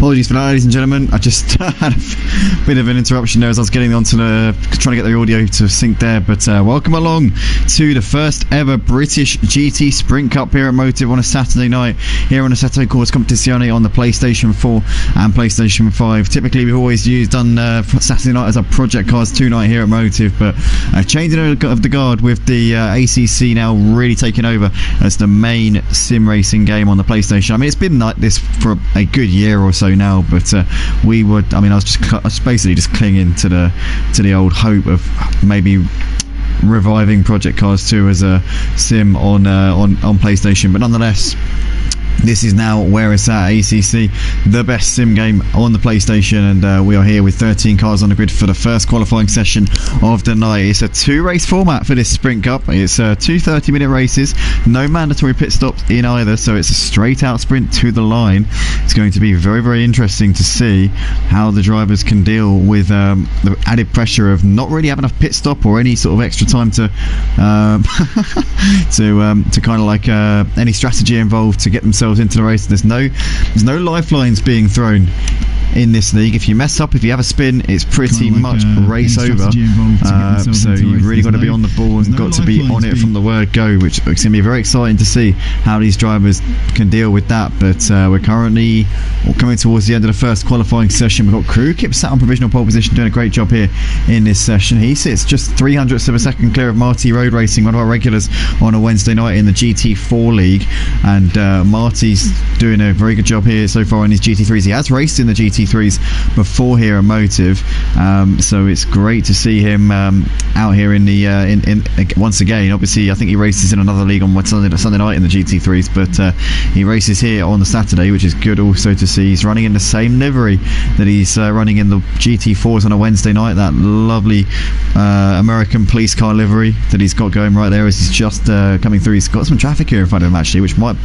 Apologies for that, ladies and gentlemen. I just had a bit of an interruption there as I was getting onto trying to get the audio to sync there. But welcome along to the first ever British GT Sprint Cup here at Motive on a Saturday night here on Assetto Corsa Competizione on the PlayStation 4 and PlayStation 5. Typically, we've always done Saturday night as a Project Cars 2 night here at Motive, but changing of the guard with the ACC now really taking over as the main sim racing game on the PlayStation. I mean, it's been like this for a good year or so now, but I was basically just clinging to the old hope of maybe reviving Project Cars 2 as a sim on PlayStation, but nonetheless, this is now where it's at. ACC, the best sim game on the PlayStation, and we are here with 13 cars on the grid for the first qualifying session of the night. It's a 2-race format for this Sprint Cup. It's 2 30-minute races, no mandatory pit stops in either, so it's a straight-out sprint to the line. It's going to be very, very interesting to see how the drivers can deal with the added pressure of not really having a pit stop or any sort of extra time to to kind of like any strategy involved to get themselves into the race. There's no lifelines being thrown in this league. If you mess up, if you have a spin, it's pretty much race over. So you've really got to be on the ball and got to be on it from the word go, which is going to be very exciting to see how these drivers can deal with that. But we're currently coming towards the end of the first qualifying session. We've got Crew Kip sat on provisional pole position, doing a great job here in this session. He sits just 300ths of a second clear of Marty Road Racing, one of our regulars on a Wednesday night in the GT4 League, and Marty's doing a very good job here so far in his GT3s. He has raced in the GT3s before here at Motive, so it's great to see him out here in the once again. Obviously, I think he races in another league on Sunday night in the GT3s, but he races here on the Saturday, which is good also to see. He's running in the same livery that he's running in the GT4s on a Wednesday night, that lovely American police car livery that he's got going right there as he's just coming through. He's got some traffic here in front of him actually, which might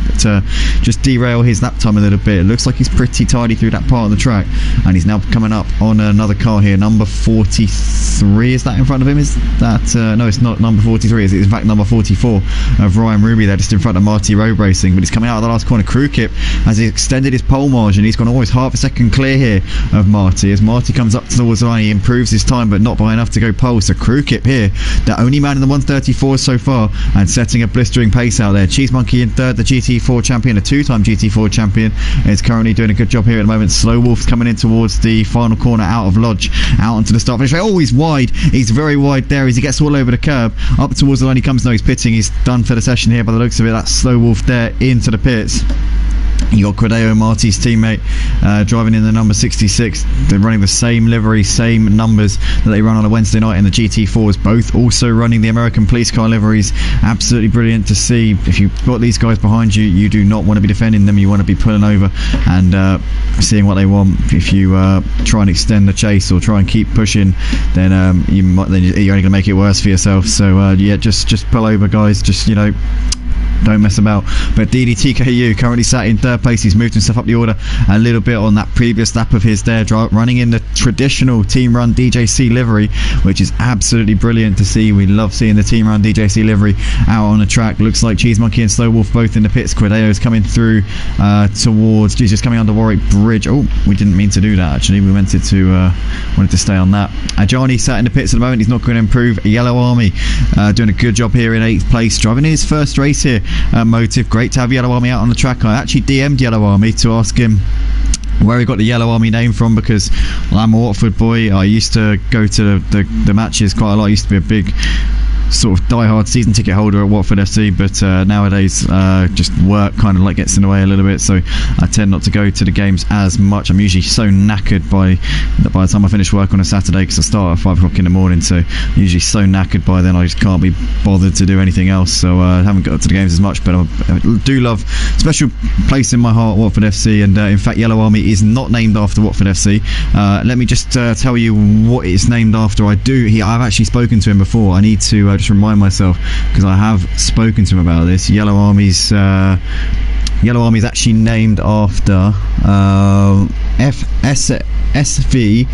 just derail his lap time a little bit. It looks like he's pretty tidy through that part of the track, and he's now coming up on another car here, number 43. Is that in front of him? Is that no, it's not number 43, is it? It's in fact number 44 of Ryan Ruby there, just in front of Marty Road Racing. But he's coming out of the last corner. Crew Kip has extended his pole margin. He's gone almost half a second clear here of Marty. As Marty comes up towards the line, he improves his time, but not by enough to go pole. So Crew Kip here, the only man in the 134 so far, and setting a blistering pace out there. Cheese Monkey in third, the GT4 champion, a 2-time GT4 champion, is currently doing a good job here at the moment. Slow Wolf's coming in towards the final corner out of Lodge, out onto the start finish. Oh, he's wide. He's very wide there as he gets all over the curb. Up towards the line he comes. No, he's pitting. He's done for the session here by the looks of it. That's Slow Wolf there into the pits. You got Credeo, Marty's teammate, driving in the number 66. They're running the same livery, same numbers that they run on a Wednesday night in the GT4s. Both also running the American police car liveries. Absolutely brilliant to see. If you've got these guys behind you, you do not want to be defending them. You want to be pulling over and seeing what they want. If you try and extend the chase or try and keep pushing, then you're only going to make it worse for yourself. So yeah, just pull over, guys. Just, you know, don't mess about. But DDTKU currently sat in third place. He's moved himself up the order a little bit on that previous lap of his there, running in the traditional team run DJC livery, which is absolutely brilliant to see. We love seeing the team run DJC livery out on the track. Looks like Cheese Monkey and Slow Wolf both in the pits. Cordeo's coming through towards Jesus, coming under Warwick Bridge. Oh, we didn't mean to do that actually. We wanted to stay on that. Ajani sat in the pits at the moment. He's not going to improve. Yellow Army doing a good job here in 8th place, driving his first race here Motive. Great to have Yellow Army out on the track. I actually DM'd Yellow Army to ask him where he got the Yellow Army name from, because I'm a Watford boy. I used to go to the matches quite a lot. I used to be a big sort of die-hard season ticket holder at Watford FC, but nowadays just work kind of like gets in the way a little bit, so I tend not to go to the games as much. I'm usually so knackered by the time I finish work on a Saturday, because I start at 5 o'clock in the morning, so I'm usually so knackered by then I just can't be bothered to do anything else, so I haven't got to the games as much, but I do love, special place in my heart, Watford FC, and in fact Yellow Army is not named after Watford FC. Let me just tell you what it's named after. I've actually spoken to him before. I need to just remind myself, because I have spoken to him about this. Yellow Army's actually named after SV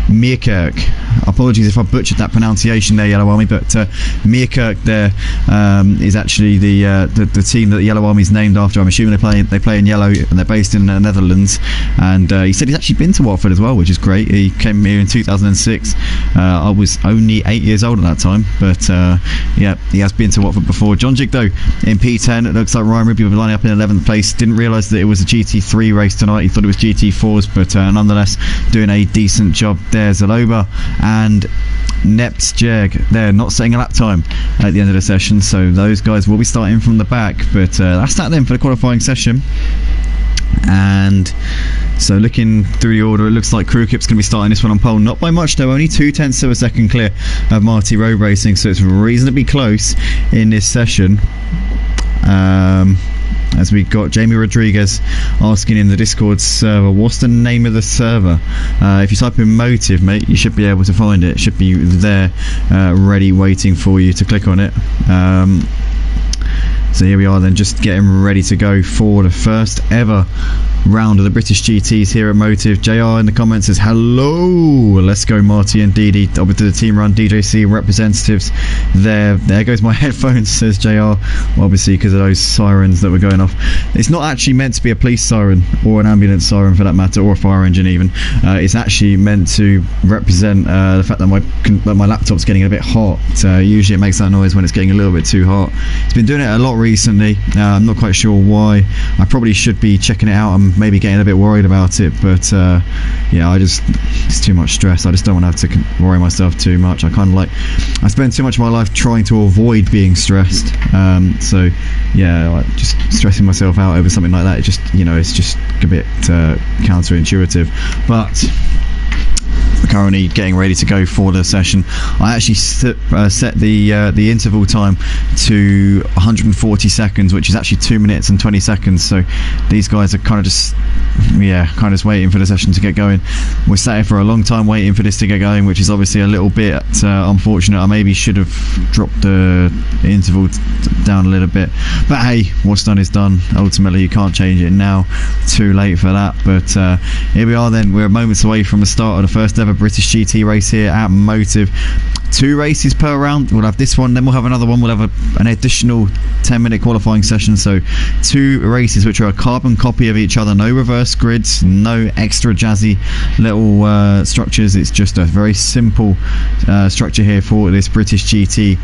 Meerkerk. Apologies if I butchered that pronunciation there, Yellow Army, but Meerkerk there is actually the team that the Yellow Army is named after. I'm assuming they play in yellow, and they're based in the Netherlands. And he said he's actually been to Watford as well, which is great. He came here in 2006. I was only 8 years old at that time, but yeah, he has been to Watford before. John Jigdo in P10. It looks like Ryan Ruby will be lining up in 11th place. Didn't realise that it was a GT3 race tonight. He thought it was GT4s, but nonetheless doing a decent job there. Zaloba and Neptjeg there not setting a lap time at the end of the session, so those guys will be starting from the back, but that's that then for the qualifying session. And so looking through the order, it looks like Crewkip's going to be starting this one on pole, not by much though, only 0.2 of a second clear of Marty Road Racing, so it's reasonably close in this session. As we got Jamie Rodriguez asking in the Discord server, what's the name of the server? If you type in Motive, mate, you should be able to find it. It should be there, ready, waiting for you to click on it. So here we are then, just getting ready to go for the first ever round of the British GTs here at Motive. JR in the comments says hello, let's go Marty and Didi, obviously the team run DJC representatives there goes my headphones, says JR, obviously because of those sirens that were going off. It's not actually meant to be a police siren or an ambulance siren for that matter, or a fire engine even. It's actually meant to represent the fact that my laptop's getting a bit hot. Usually it makes that noise when it's getting a little bit too hot. It's been doing it a lot recently. I'm not quite sure why. I probably should be checking it out. I'm maybe getting a bit worried about it, but yeah, it's too much stress. I just don't want to have to worry myself too much. I spend too much of my life trying to avoid being stressed, so yeah, just stressing myself out over something like that, it's just a bit counterintuitive. But we're currently getting ready to go for the session. I actually set the interval time to 140 seconds, which is actually 2 minutes and 20 seconds. So these guys are kind of just waiting for the session to get going. We're sat here for a long time waiting for this to get going, which is obviously a little bit unfortunate. I maybe should have dropped the interval down a little bit, but hey, what's done is done. Ultimately you can't change it now, too late for that. But here we are then, we're moments away from the start of the first ever British GT race here at Motive. 2 races per round. We'll have this one, then we'll have another one. We'll have an additional 10-minute qualifying session. So 2 races which are a carbon copy of each other. No reverse grids, no extra jazzy little structures. It's just a very simple structure here for this British GT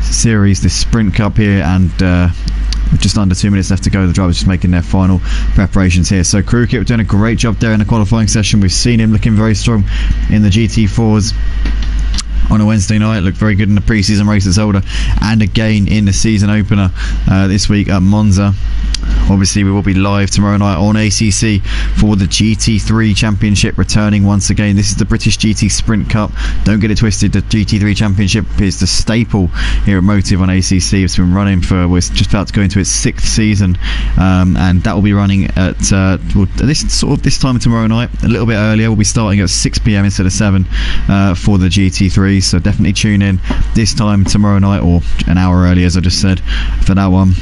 series, this Sprint Cup here, and just under 2 minutes left to go. The drivers just making their final preparations here. So Crewkip doing a great job there in the qualifying session. We've seen him looking very strong in the GT4s on a Wednesday night, looked very good in the pre-season race at Zolder, and again in the season opener this week at Monza. Obviously we will be live tomorrow night on ACC for the GT3 Championship, returning once again. This is the British GT Sprint Cup. Don't get it twisted, the GT3 Championship is the staple here at Motive on ACC. It's been running we're just about to go into its 6th season, and that will be running at this time tomorrow night, a little bit earlier. We'll be starting at 6 PM instead of 7 for the GT3, so definitely tune in this time tomorrow night, or an hour early as I just said, for that one.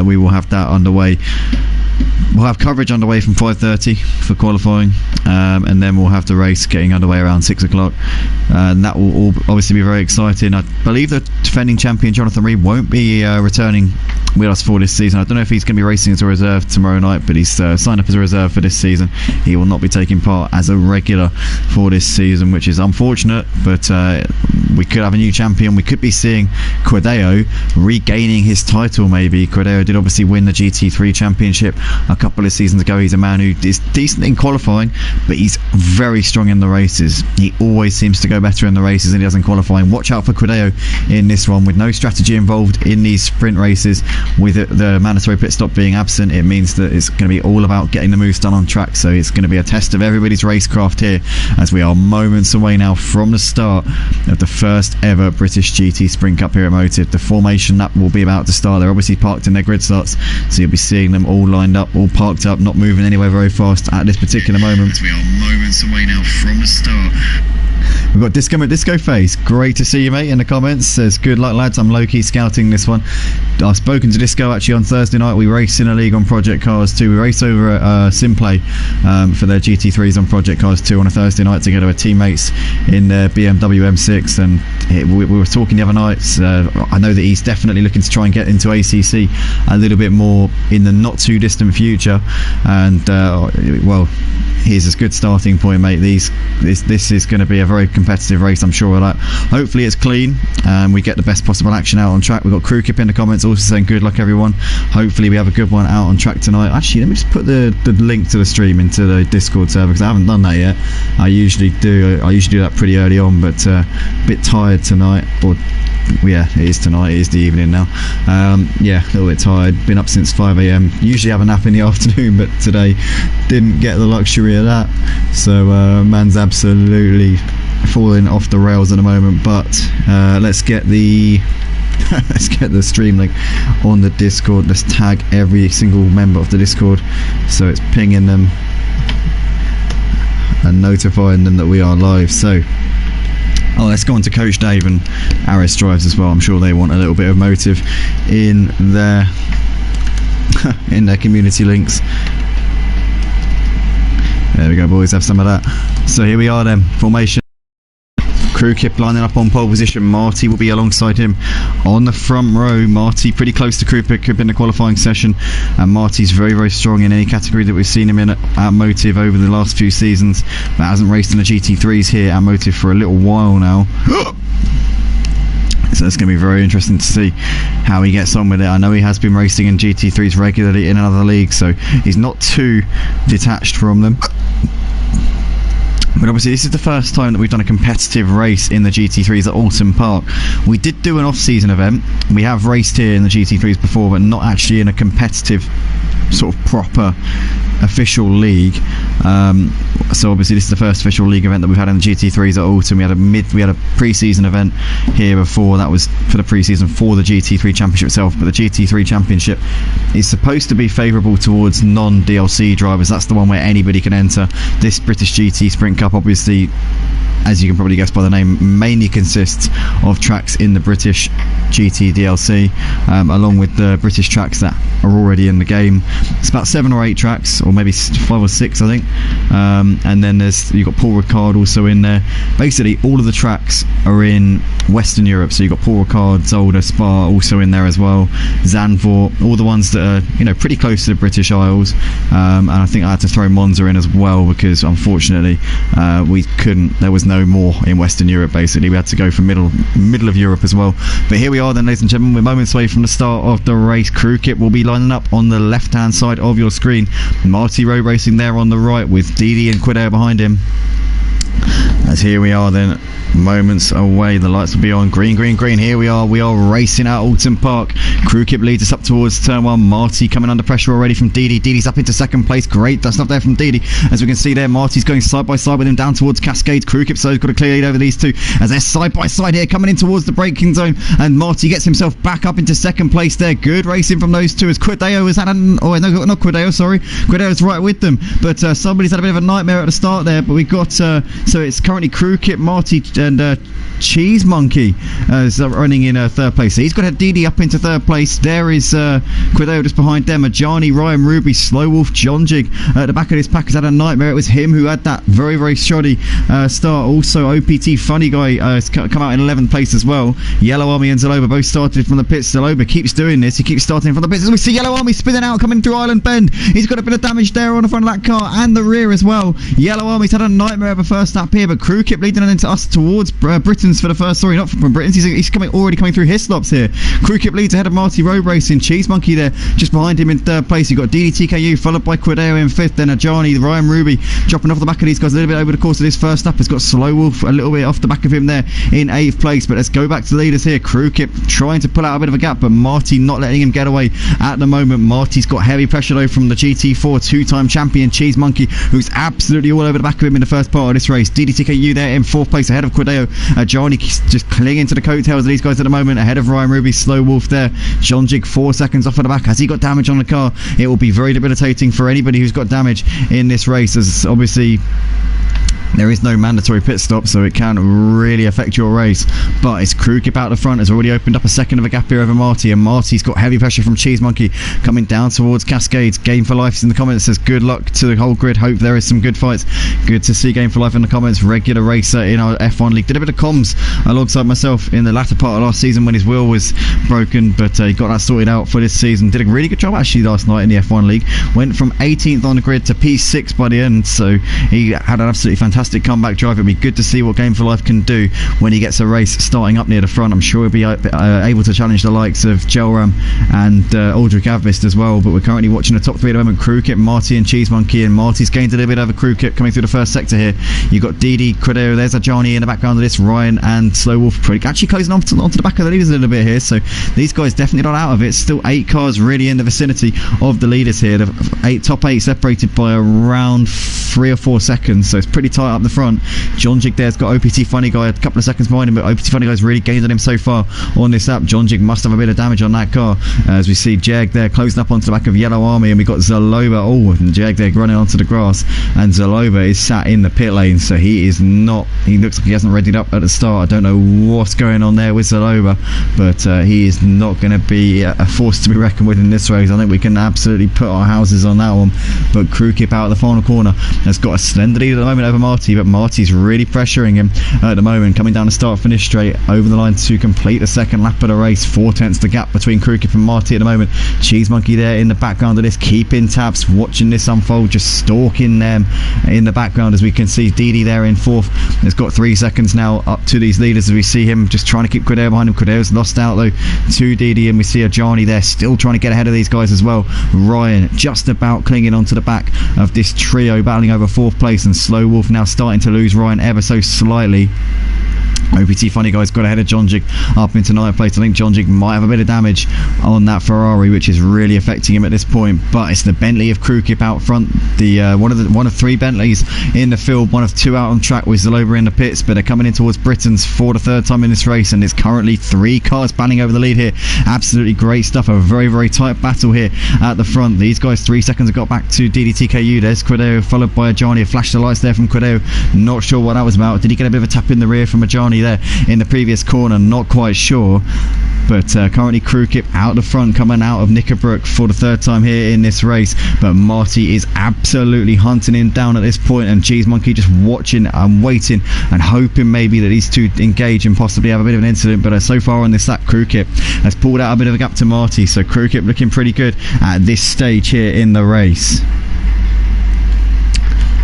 We will have that underway. We'll have coverage underway from 5:30 for qualifying, and then we'll have the race getting underway around 6 o'clock, and that will all obviously be very exciting. I believe the defending champion Jonathan Reed won't be returning with us for this season. I don't know if he's going to be racing as a reserve tomorrow night, but he's signed up as a reserve for this season. He will not be taking part as a regular for this season, which is unfortunate, but we could have a new champion. We could be seeing Quadeo regaining his title maybe. Quadeo did obviously win the GT3 championship a couple of seasons ago. He's a man who is decent in qualifying, but he's very strong in the races. He always seems to go better in the races than he does in qualifying. Watch out for Quadeo in this one. With no strategy involved in these sprint races, with the mandatory pit stop being absent, it means that it's going to be all about getting the moves done on track. So it's going to be a test of everybody's racecraft here, as we are moments away now from the start of the first ever British GT Sprint Cup here at Motive. The formation lap will be about to start. They're obviously parked in their grid slots, so you'll be seeing them all lined up, all parked up, not moving anywhere very fast at this particular moment. We are moments away now from the start. We've got Disco Face. Great to see you, mate, in the comments. Says, good luck, lads. I'm low-key scouting this one. I've spoken to Disco actually on Thursday night. We race in a league on Project Cars 2. We race over at Simplay for their GT3s on Project Cars 2 on a Thursday night together with teammates in their BMW M6. And we were talking the other night. I know that he's definitely looking to try and get into ACC a little bit more in the not-too-distant future. And, well, here's a good starting point, mate. This is going to be a very competitive race, I'm sure of that. Hopefully it's clean and we get the best possible action out on track. We've got Crew Kip in the comments also saying good luck everyone. Hopefully we have a good one out on track tonight. Actually, let me just put the link to the stream into the Discord server, because I haven't done that yet. I usually do that pretty early on, but a bit tired tonight. Or yeah, it is tonight, it is the evening now. Yeah, a little bit tired, been up since 5 AM. Usually have a nap in the afternoon, but today didn't get the luxury of that. So man's absolutely falling off the rails at the moment. But let's get the let's get the stream link on the Discord. Let's tag every single member of the Discord so it's pinging them and notifying them that we are live. So let's go on to Coach Dave and Aris Drives as well. I'm sure they want a little bit of motive in their in their community links. There we go, boys, have some of that. So here we are then, formation. Crew Kip lining up on pole position. Marty will be alongside him on the front row. Marty pretty close to Crew Kip in the qualifying session, and Marty's very, very strong in any category that we've seen him in at Motive over the last few seasons, but hasn't raced in the GT3s here at Motive for a little while now. So it's going to be very interesting to see how he gets on with it. I know he has been racing in GT3s regularly in another league, so he's not too detached from them. But obviously this is the first time that we've done a competitive race in the GT3s at Oulton Park. We did do an off-season event. We have raced here in the GT3s before, but not actually in a competitive sort of proper official league. So obviously this is the first official league event that we've had in the GT3s at Oulton. We had a pre-season event here before. That was for the pre-season for the GT3 Championship itself, but the GT3 Championship is supposed to be favourable towards non-DLC drivers. That's the one where anybody can enter. This British GT Sprint Cup, obviously, as you can probably guess by the name, mainly consists of tracks in the British GT DLC, along with the British tracks that are already in the game. It's about 7 or 8 tracks, or maybe 5 or 6, I think. And then you've got Paul Ricard also in there. Basically, all of the tracks are in Western Europe. So you've got Paul Ricard, Zolder, Spa also in there as well. Zandvoort, all the ones that are pretty close to the British Isles. And I think I had to throw Monza in as well, because unfortunately we couldn't. There was no more in Western Europe. Basically, we had to go for middle of Europe as well. But here we are then, ladies and gentlemen. We're moments away from the start of the race. Crew Kip will be lining up on the left hand side of your screen. Marty Road Racing there on the right with Didi and Quideo behind him. As here we are then, moments away, the lights will be on. Green. Here we are racing out Oulton Park. Crew Kip leads us up towards turn 1. Marty coming under pressure already from Didi. Didi's up into second place. Great, that's not there from Didi. As we can see there, Marty's going side by side with him down towards Cascades. Crew Kip, so he's got a clear lead over these two as they're side by side here coming in towards the braking zone, and Marty gets himself back up into second place there. Good racing from those two as Quideo has had not Quideo, sorry. Quideo's right with them, but somebody's had a bit of a nightmare at the start there, but we've got so it's currently Crew Kip, Marty and Cheese Monkey is running in third place. So he's got to DD up into third place. There is Quideo just behind them. Ajani, Ryan Ruby, Slow Wolf, John Jig at the back of his pack has had a nightmare. It was him who had that very, very shoddy start. Also, OPT Funny Guy has come out in 11th place as well. Yellow Army and Zaloba both started from the pits. Zaloba keeps doing this. He keeps starting from the pits. As we see Yellow Army spinning out, coming through Island Bend. He's got a bit of damage there on the front of that car and the rear as well. Yellow Army's had a nightmare of a first lap here, but Crew Kip leading into us towards Britain's for the first. Sorry, not from Britain's. He's already coming through his stops here. Crew Kip leads ahead of Marty Road Racing. Cheese Monkey there, just behind him in third place. You've got DDTKU followed by Quideo in fifth. Then Ajani, Ryan Ruby dropping off the back of these guys a little bit over the course of this first lap. Has got Slow Wolf a little bit off the back of him there in 8th place. But let's go back to the leaders here. Crew Kip trying to pull out a bit of a gap, but Marty not letting him get away at the moment. Marty's got heavy pressure though from the GT4 two-time champion Cheese Monkey, who's absolutely all over the back of him in the first part of this race. DDTKU there in 4th place ahead of Quideo. Ajani just clinging to the coattails of these guys at the moment, ahead of Ryan Ruby. Slow Wolf there. John Jig 4 seconds off of the back. Has he got damage on the car? It will be very debilitating for anybody who's got damage in this race, as obviously there is no mandatory pit stop, so it can really affect your race. But it's Crew Kip out the front has already opened up a second of a gap here over Marty, and Marty's got heavy pressure from Cheese Monkey coming down towards Cascades. Game for Life is in the comments, says good luck to the whole grid, hope there is some good fights. Good to see Game for Life in the comments. Regular racer in our F1 league, did a bit of comms alongside myself in the latter part of last season when his wheel was broken, but he got that sorted out for this season. Did a really good job actually last night in the F1 league, went from 18th on the grid to P6 by the end, so he had an absolutely fantastic comeback drive. It'll be good to see what Game for Life can do when he gets a race starting up near the front. I'm sure he'll be able to challenge the likes of Jelram and Aldrich Avmist as well. But we're currently watching the top three at the moment: Crew Kip, Marty and Cheese Monkey, and Marty's gained a little bit over Crew Kip coming through the first sector here. You've got DD, Quideo, there's Ajani in the background of this, Ryan and Slow Wolf actually closing onto the back of the leaders a little bit here, so these guys definitely not out of it. Still 8 cars really in the vicinity of the leaders here. The top 8 separated by around 3 or 4 seconds, so it's pretty tight up the front. John Jig there's got OPT Funny Guy a couple of seconds behind him, but OPT Funny Guy's really gained on him so far on this lap. John Jig must have a bit of damage on that car, as we see Jag there closing up onto the back of Yellow Army, and we've got Zaloba, and Jag there running onto the grass, and Zaloba is sat in the pit lane, so he looks like he hasn't readied up at the start. I don't know what's going on there with Zaloba, but he is not going to be a force to be reckoned with in this race. I think we can absolutely put our houses on that one. But Crew Kip out of the final corner has got a slender lead at the moment over Marty, but Marty's really pressuring him at the moment, coming down the start finish straight over the line to complete the second lap of the race. 4/10 the gap between Crew Kip and Marty at the moment. Cheese Monkey there in the background of this, keeping tabs, watching this unfold, just stalking them in the background, as we can see DD there in 4th. It's got 3 seconds now up to these leaders, as we see him just trying to keep Quideo behind him. Quideo's lost out though to DD, and we see Ajani there still trying to get ahead of these guys as well. Ryan just about clinging onto the back of this trio, battling over 4th place, and Slow Wolf now starting to lose Ryan ever so slightly. OPT Funny Guy's got ahead of John Jig up into 9th place. I think John Jig might have a bit of damage on that Ferrari, which is really affecting him at this point. But it's the Bentley of Crew Kip out front. The one of 3 Bentleys in the field, one of 2 out on track with Zaloba in the pits. But they're coming in towards Britain's for the 3rd time in this race, and it's currently 3 cars banning over the lead here. Absolutely great stuff. A very, very tight battle here at the front. These guys 3 seconds have got back to DDTKU. There's Quideo followed by Ajani. A flash of lights there from Quideo. Not sure what that was about. Did he get a bit of a tap in the rear from Ajani there in the previous corner? Not quite sure. But currently Crew Kip out the front, coming out of Knickerbrook for the 3rd time here in this race. But Marty is absolutely hunting him down at this point, and Cheese Monkey just watching and waiting and hoping maybe that these two engage and possibly have a bit of an incident. But so far on this lap, Crew Kip has pulled out a bit of a gap to Marty, so Crew Kip looking pretty good at this stage here in the race.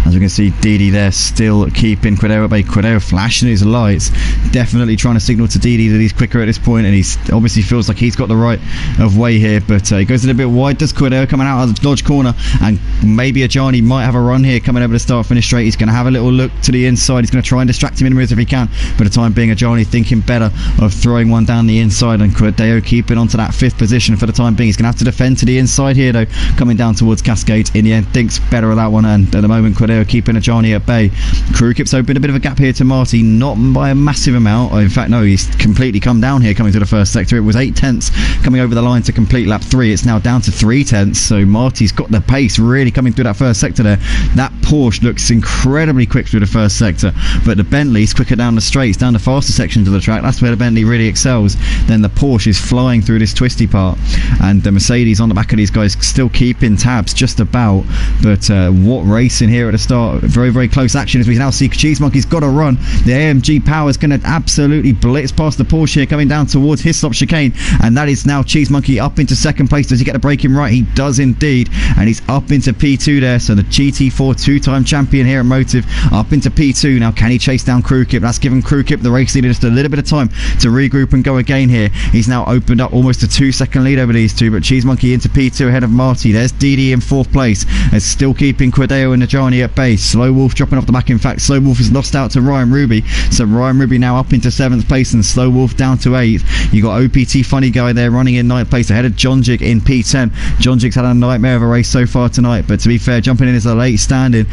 As we can see, DD there still keeping Quideo at bay. Quideo flashing his lights, definitely trying to signal to DD that he's quicker at this point, and he obviously feels like he's got the right of way here, but he goes a little bit wide. Does Quideo coming out of the dodge corner, and maybe Ajani might have a run here coming over the start finish straight. He's going to have a little look to the inside. He's going to try and distract him in the mirrors if he can. For the time being, Ajani thinking better of throwing one down the inside, and Quideo keeping onto that 5th position for the time being. He's going to have to defend to the inside here though, coming down towards Cascades. In the end, thinks better of that one, and at the moment Quideo Quideo keeping Ajani at bay. Krukip's opened a bit of a gap here to Marty, not by a massive amount. In fact, no, he's completely come down here coming to the first sector. It was 8 tenths coming over the line to complete lap 3. It's now down to 3 tenths, so Marty's got the pace really coming through that first sector there. That Porsche looks incredibly quick through the first sector, but the Bentley's quicker down the straights, down the faster sections of the track. That's where the Bentley really excels. Then the Porsche is flying through this twisty part, and the Mercedes on the back of these guys still keeping tabs just about. But what racing here at the start. Very, very close action as we now see Cheese Monkey's got to run. The AMG power is going to absolutely blitz past the Porsche here, coming down towards Hislop chicane, and that is now Cheese Monkey up into second place. Does he get the braking right? He does indeed, and he's up into P2 there. So the GT4 two-time champion here at Motive up into P2. Now can he chase down Krukip? That's given Krukip, the race leader, just a little bit of time to regroup and go again here. He's now opened up almost a 2-second lead over these two, but Cheese Monkey into P2 ahead of Marty. There's DD in 4th place. It's still keeping Quideo and Ajani at base. Slow Wolf dropping off the back. In fact, Slow Wolf is lost out to Ryan Ruby, so Ryan Ruby now up into 7th place and Slow Wolf down to 8th. You got OPT Funny Guy there running in 9th place ahead of John Jig in P10. John Jig's had a nightmare of a race so far tonight, but to be fair, jumping in as a late standing,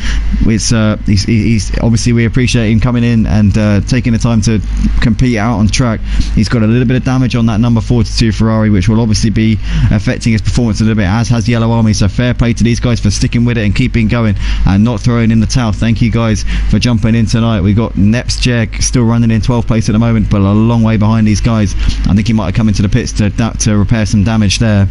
he's obviously, we appreciate him coming in and taking the time to compete out on track. He's got a little bit of damage on that number 42 Ferrari, which will obviously be affecting his performance a little bit, as has Yellow Army. So fair play to these guys for sticking with it and keeping going and not throwing in the towel. Thank you guys for jumping in tonight. We've got Neps Jeg still running in 12th place at the moment, but a long way behind these guys. I think he might have come into the pits to repair some damage there.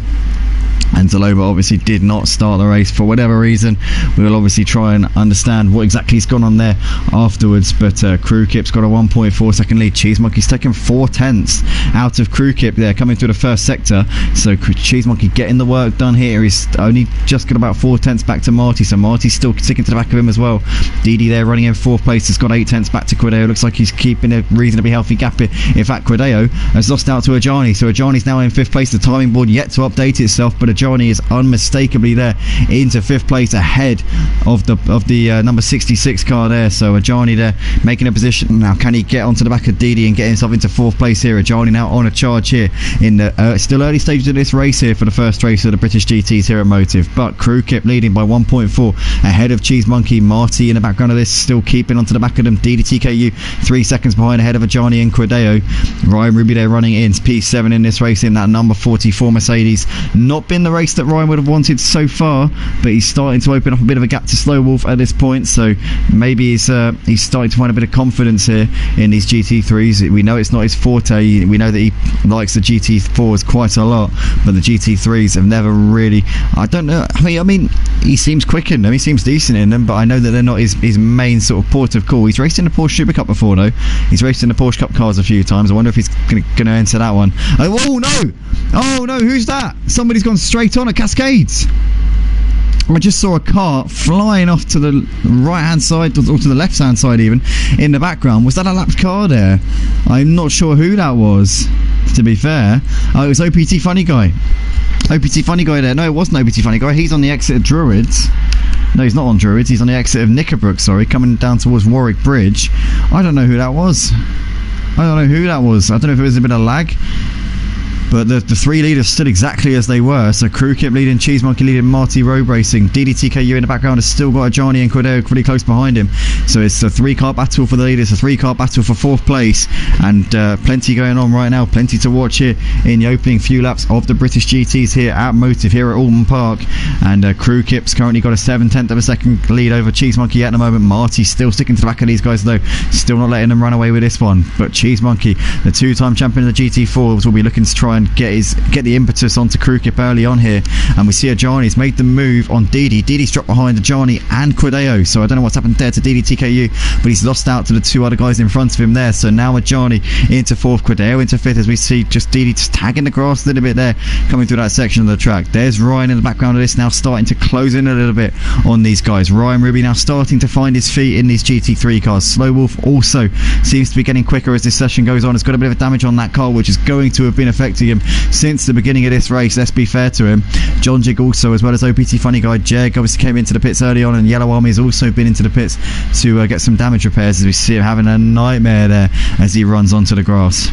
And Zaloba obviously did not start the race for whatever reason. We will obviously try and understand what exactly has gone on there afterwards. But Krukip's got a 1.4 second lead. Cheese Monkey's taken 4 tenths out of Krukip there coming through the first sector. So Cheese Monkey getting the work done here. He's only just got about 4 tenths back to Marty, so Marty's still sticking to the back of him as well. DD there running in 4th place has got 8 tenths back to Quideo. Looks like he's keeping a reasonably healthy gap here. In fact, Quideo has lost out to Ajani, so Ajani's now in 5th place. The timing board yet to update itself, but Ajani is unmistakably there into 5th place ahead of the number 66 car there. So Ajani there making a position. Now can he get onto the back of Didi and get himself into 4th place here? Ajani now on a charge here in the still early stages of this race here for the first race of the British GTs here at Motive. But Krukip leading by 1.4 ahead of Cheese Monkey. Marty in the background of this still keeping onto the back of them. Didi TKU 3 seconds behind ahead of Ajani and Quideo. Ryan Ruby there running in P7 in this race in that number 44 Mercedes. Not been the race that Ryan would have wanted so far, but he's starting to open up a bit of a gap to Slow Wolf at this point, so maybe he's starting to find a bit of confidence here in these GT3s. We know it's not his forte. We know that he likes the GT4s quite a lot, but the GT3s have never really, I don't know, I mean he seems quick in them, he seems decent in them, but I know that they're not his main sort of port of call. He's raced in the Porsche Super Cup before though. He's raced in the Porsche Cup cars a few times. I wonder if he's going to enter that one. Oh no! Oh no, who's that? Somebody's gone straight on at Cascades. I just saw a car flying off to the right hand side, or to the left hand side even, in the background. Was that a lapped car there? I'm not sure who that was, to be fair. Oh, it was OPT Funny Guy. OPT Funny Guy there. No, it wasn't OPT Funny Guy. He's on the exit of Druids. No, he's not on Druids. He's on the exit of Knickerbrook, sorry, coming down towards Warwick Bridge. I don't know who that was. I don't know who that was. I don't know if it was a bit of lag. But the 3 leaders stood exactly as they were. So Krukip leading, Cheese Monkey leading, Marty Road Racing. DDTKU in the background has still got Ajani and Quideo pretty close behind him. So it's a 3-car battle for the leaders, a 3-car battle for 4th place. And plenty going on right now. Plenty to watch here in the opening few laps of the British GTs here at Motive, here at Oulton Park. And Krukip's currently got a 7/10 of a second lead over Cheese Monkey at the moment. Marty's still sticking to the back of these guys though. Still not letting them run away with this one. But Cheese Monkey, the 2-time champion of the GT4s, will be looking to try and get the impetus onto Krukip early on here. And we see Ajani's made the move on Didi. Didi's dropped behind Ajani and Quideo, so I don't know what's happened there to Didi TKU, but he's lost out to the 2 other guys in front of him there. So now Ajani into 4th, Quideo into 5th, as we see just Didi just tagging the grass a little bit there, coming through that section of the track. There's Ryan in the background of this, now starting to close in a little bit on these guys. Ryan Ruby now starting to find his feet in these GT3 cars. Slow Wolf also seems to be getting quicker as this session goes on. It's got a bit of damage on that car, which is going to have been affecting him since the beginning of this race, let's be fair to him. John Jig also, as well as OPT Funny Guy. Jeg obviously came into the pits early on, and Yellow Army has also been into the pits to get some damage repairs, as we see him having a nightmare there as he runs onto the grass.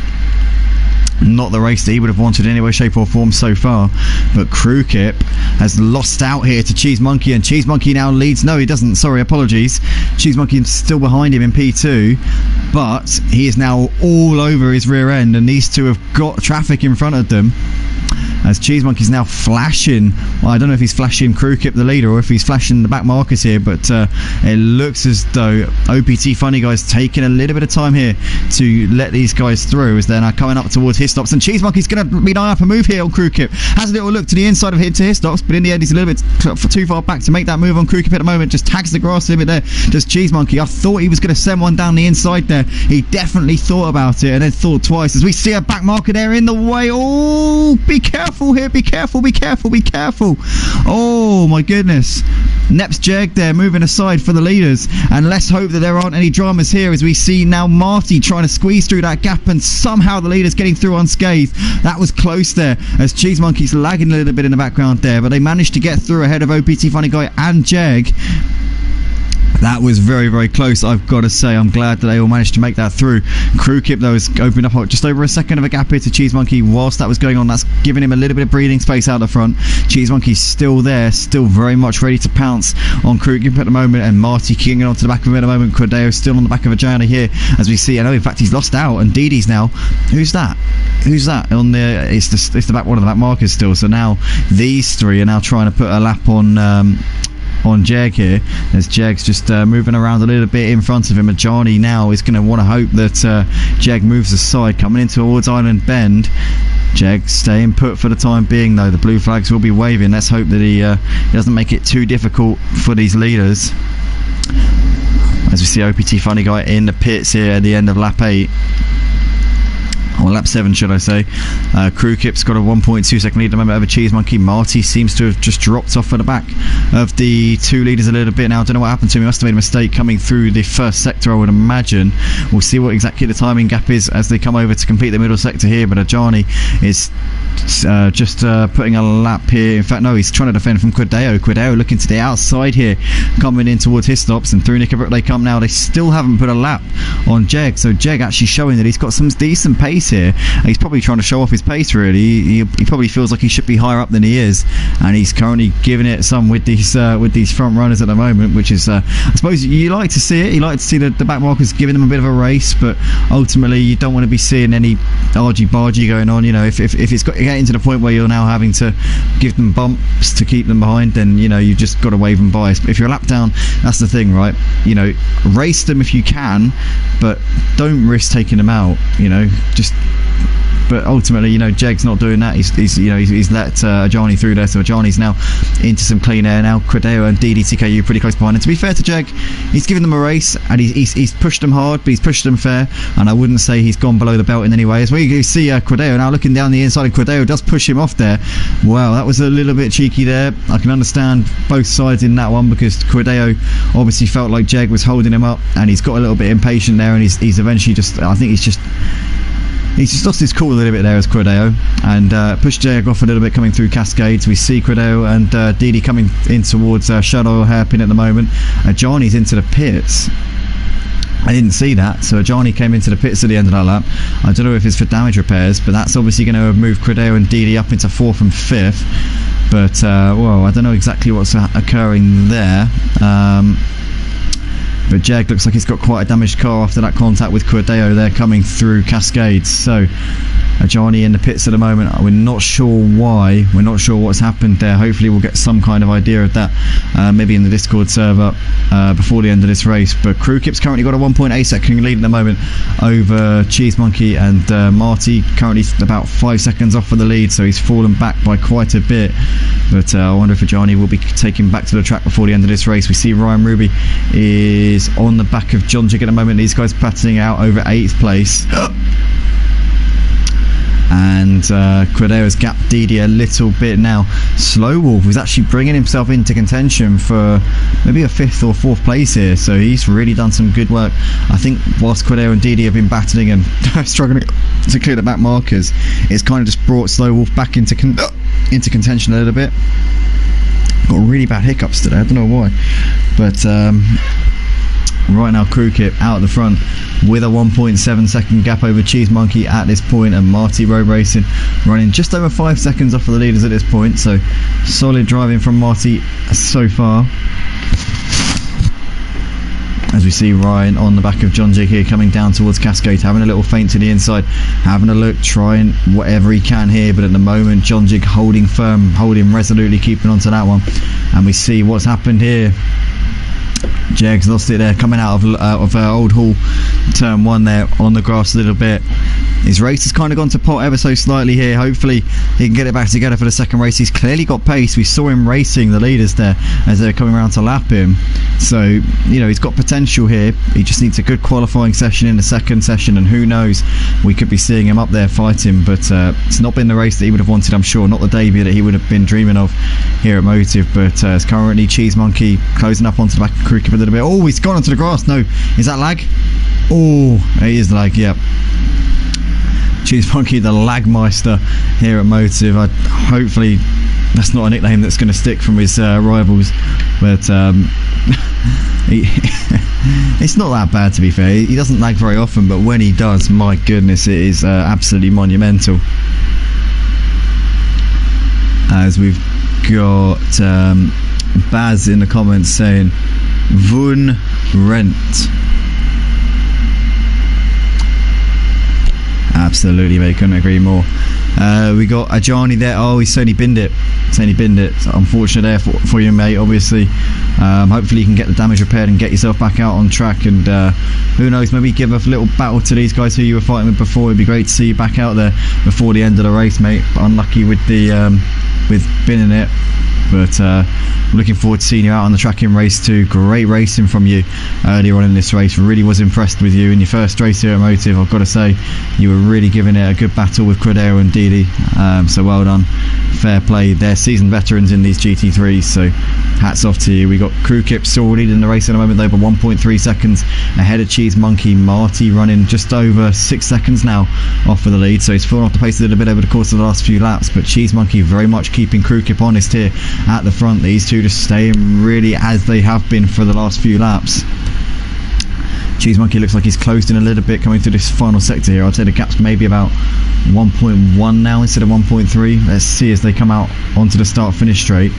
not the race that he would have wanted in any way, shape or form so far. But Crewkip has lost out here to Cheese Monkey, and Cheese Monkey now leads. No, he doesn't. Sorry, apologies. Cheese Monkey is still behind him in P2, but he is now all over his rear end, and these two have got traffic in front of them. As Cheese Monkey's now flashing, well, I don't know if he's flashing Crewkip the leader or if he's flashing the back markers here, but it looks as though OPT Funny Guy's taking a little bit of time here to let these guys through as they're now coming up towards his stops, and Cheese Monkey's going to be eyeing up a move here on Crewkip. Has a little look to the inside of him to his stops, but in the end he's a little bit too far back to make that move on Crewkip at the moment. Just tags the grass limit there. Just Cheese Monkey. I thought he was going to send one down the inside there. He definitely thought about it and then thought twice as we see a back marker there in the way. Oh, be careful here. Be careful, be careful, be careful. Oh my goodness. Neps Jeg there moving aside for the leaders, and let's hope that there aren't any dramas here as we see now Marty trying to squeeze through that gap, and somehow the leaders getting through unscathed. That was close there as Cheese Monkey's lagging a little bit in the background there, but they managed to get through ahead of OPT Funny Guy and Jeg. That was very, very close, I've got to say. I'm glad that they all managed to make that through. Crewkip, though, has opened up just over a second of a gap here to Cheese Monkey. Whilst that was going on, that's giving him a little bit of breathing space out the front. Cheese Monkey's still there, still very much ready to pounce on Crewkip at the moment, and Marty kicking onto the back of him at the moment. Cordeo's still on the back of a journey here, as we see. I know, in fact, he's lost out, and Didi's now. Who's that? Who's that? On the it's the back one of the back markers still. So now these three are now trying to put a lap on Jeg here, as Jeg's just moving around a little bit in front of him. Ajani now is going to want to hope that Jeg moves aside, coming in towards Island Bend. Jeg staying put for the time being, though. The blue flags will be waving. Let's hope that he doesn't make it too difficult for these leaders. As we see OPT Funny Guy in the pits here at the end of lap 8. Or lap 7, should I say. Crewkip's got a 1.2 second lead at the moment over Cheese Monkey. Marty seems to have just dropped off at the back of the two leaders a little bit now. I don't know what happened to him. He must have made a mistake coming through the first sector, I would imagine. We'll see what exactly the timing gap is as they come over to complete the middle sector here, but Ajani is just putting a lap here. In fact, no, he's trying to defend from Cordeo. Cordeo looking to the outside here, coming in towards his stops, and through Nickabrook they come now. They still haven't put a lap on Jeg, so Jeg actually showing that he's got some decent pace here. He's probably trying to show off his pace, really. He probably feels like he should be higher up than he is, and he's currently giving it some with these front runners at the moment, which is I suppose you like to see it. You like to see the back markers giving them a bit of a race, but ultimately you don't want to be seeing any argy-bargy going on. You know, if it's getting to the point where you're now having to give them bumps to keep them behind, then you know you've just got to wave them by. If you're a lap down, that's the thing, right? You know, race them if you can, but don't risk taking them out. You know, just. But ultimately, you know, Jeg's not doing that. He's let Ajani through there, so Ajani's now into some clean air now. Cordeo and DDTKU pretty close behind. And to be fair to Jeg, he's given them a race, and he's pushed them hard, but he's pushed them fair. And I wouldn't say he's gone below the belt in any way. As we see Cordeo now looking down the inside, and Cordeo does push him off there. Wow, that was a little bit cheeky there. I can understand both sides in that one, because Cordeo obviously felt like Jeg was holding him up, and he's got a little bit impatient there, and he's eventually just, I think he's just lost his cool a little bit there as Cordeo, and pushed Jeg off a little bit coming through Cascades. We see Cordeo and Didi coming in towards Shadow Hairpin at the moment. Ajani's into the pits. I didn't see that, so Ajani came into the pits at the end of that lap. I don't know if it's for damage repairs, but that's obviously going to move Cordeo and Didi up into 4th and 5th. But, well, I don't know exactly what's occurring there. But Jeg looks like he's got quite a damaged car after that contact with Cordeo there coming through Cascades. So Ajani in the pits at the moment. We're not sure why. We're not sure what's happened there. Hopefully we'll get some kind of idea of that maybe in the Discord server before the end of this race. But Crewkip's currently got a 1.8 second lead at the moment over Cheese Monkey, and Marty currently about 5 seconds off for the lead, so he's fallen back by quite a bit. But I wonder if Ajani will be taken back to the track before the end of this race. We see Ryan Ruby is on the back of John Jig at the moment. These guys battling out over 8th place. And Cordeo's gapped Didi a little bit now. Slow Wolf is actually bringing himself into contention for maybe a 5th or 4th place here, so he's really done some good work. I think whilst Cordeo and Didi have been battling and struggling to clear the back markers, it's kind of just brought Slow Wolf back into contention a little bit. Got really bad hiccups today, I don't know why, but right now Crew Kip out the front with a 1.7 second gap over Cheese Monkey at this point, and Marty Road Racing running just over 5 seconds off of the leaders at this point. So solid driving from Marty so far, as we see Ryan on the back of John Jig here coming down towards Cascade, having a little feint to the inside, having a look, trying whatever he can here, but at the moment John Jig holding firm, holding resolutely, keeping on to that one. And we see what's happened here. Jeg's lost it there, coming out of Old Hall turn 1 there on the grass a little bit. His race has kind of gone to pot ever so slightly here. Hopefully he can get it back together for the second race. He's clearly got pace. We saw him racing the leaders there as they're coming around to lap him. So, you know, he's got potential here. He just needs a good qualifying session in the second session, and who knows, we could be seeing him up there fighting. But it's not been the race that he would have wanted, I'm sure. Not the debut that he would have been dreaming of here at Motive. But it's currently Cheese Monkey closing up onto the back of Crew Kip a little bit. Oh, he's gone onto the grass. No, is that lag? Oh, it is lag, yep. Cheese Monkey, the Lagmeister here at Motive. Hopefully that's not a nickname that's going to stick from his rivals, but it's not that bad, to be fair. He doesn't lag very often, but when he does, my goodness, it is absolutely monumental. As we've got Baz in the comments saying Vun Rent. Absolutely, mate, couldn't agree more. We got Ajani there. Oh, he's only binned it. So unfortunate there for you, mate, obviously. Hopefully you can get the damage repaired and get yourself back out on track, and who knows, maybe give a little battle to these guys who you were fighting with before. It'd be great to see you back out there before the end of the race, mate. Unlucky with the with binning it, but looking forward to seeing you out on the track in race 2. Great racing from you earlier on in this race. Really was impressed with you in your first race here at Motive. I've got to say, you were really giving it a good battle with Credero and Didi, so well done, fair play. They're seasoned veterans in these GT3s, so hats off to you. We got Crew Kip still leading the race at the moment though, but 1.3 seconds ahead of Cheese Monkey. Marty running just over 6 seconds now off of the lead, so he's fallen off the pace a little bit over the course of the last few laps, but Cheese Monkey very much keeping Crew Kip honest here at the front. These two just staying really as they have been for the last few laps. Cheese Monkey looks like he's closed in a little bit coming through this final sector here. I'd say the gap's maybe about 1.1 now instead of 1.3. Let's see as they come out onto the start finish straight.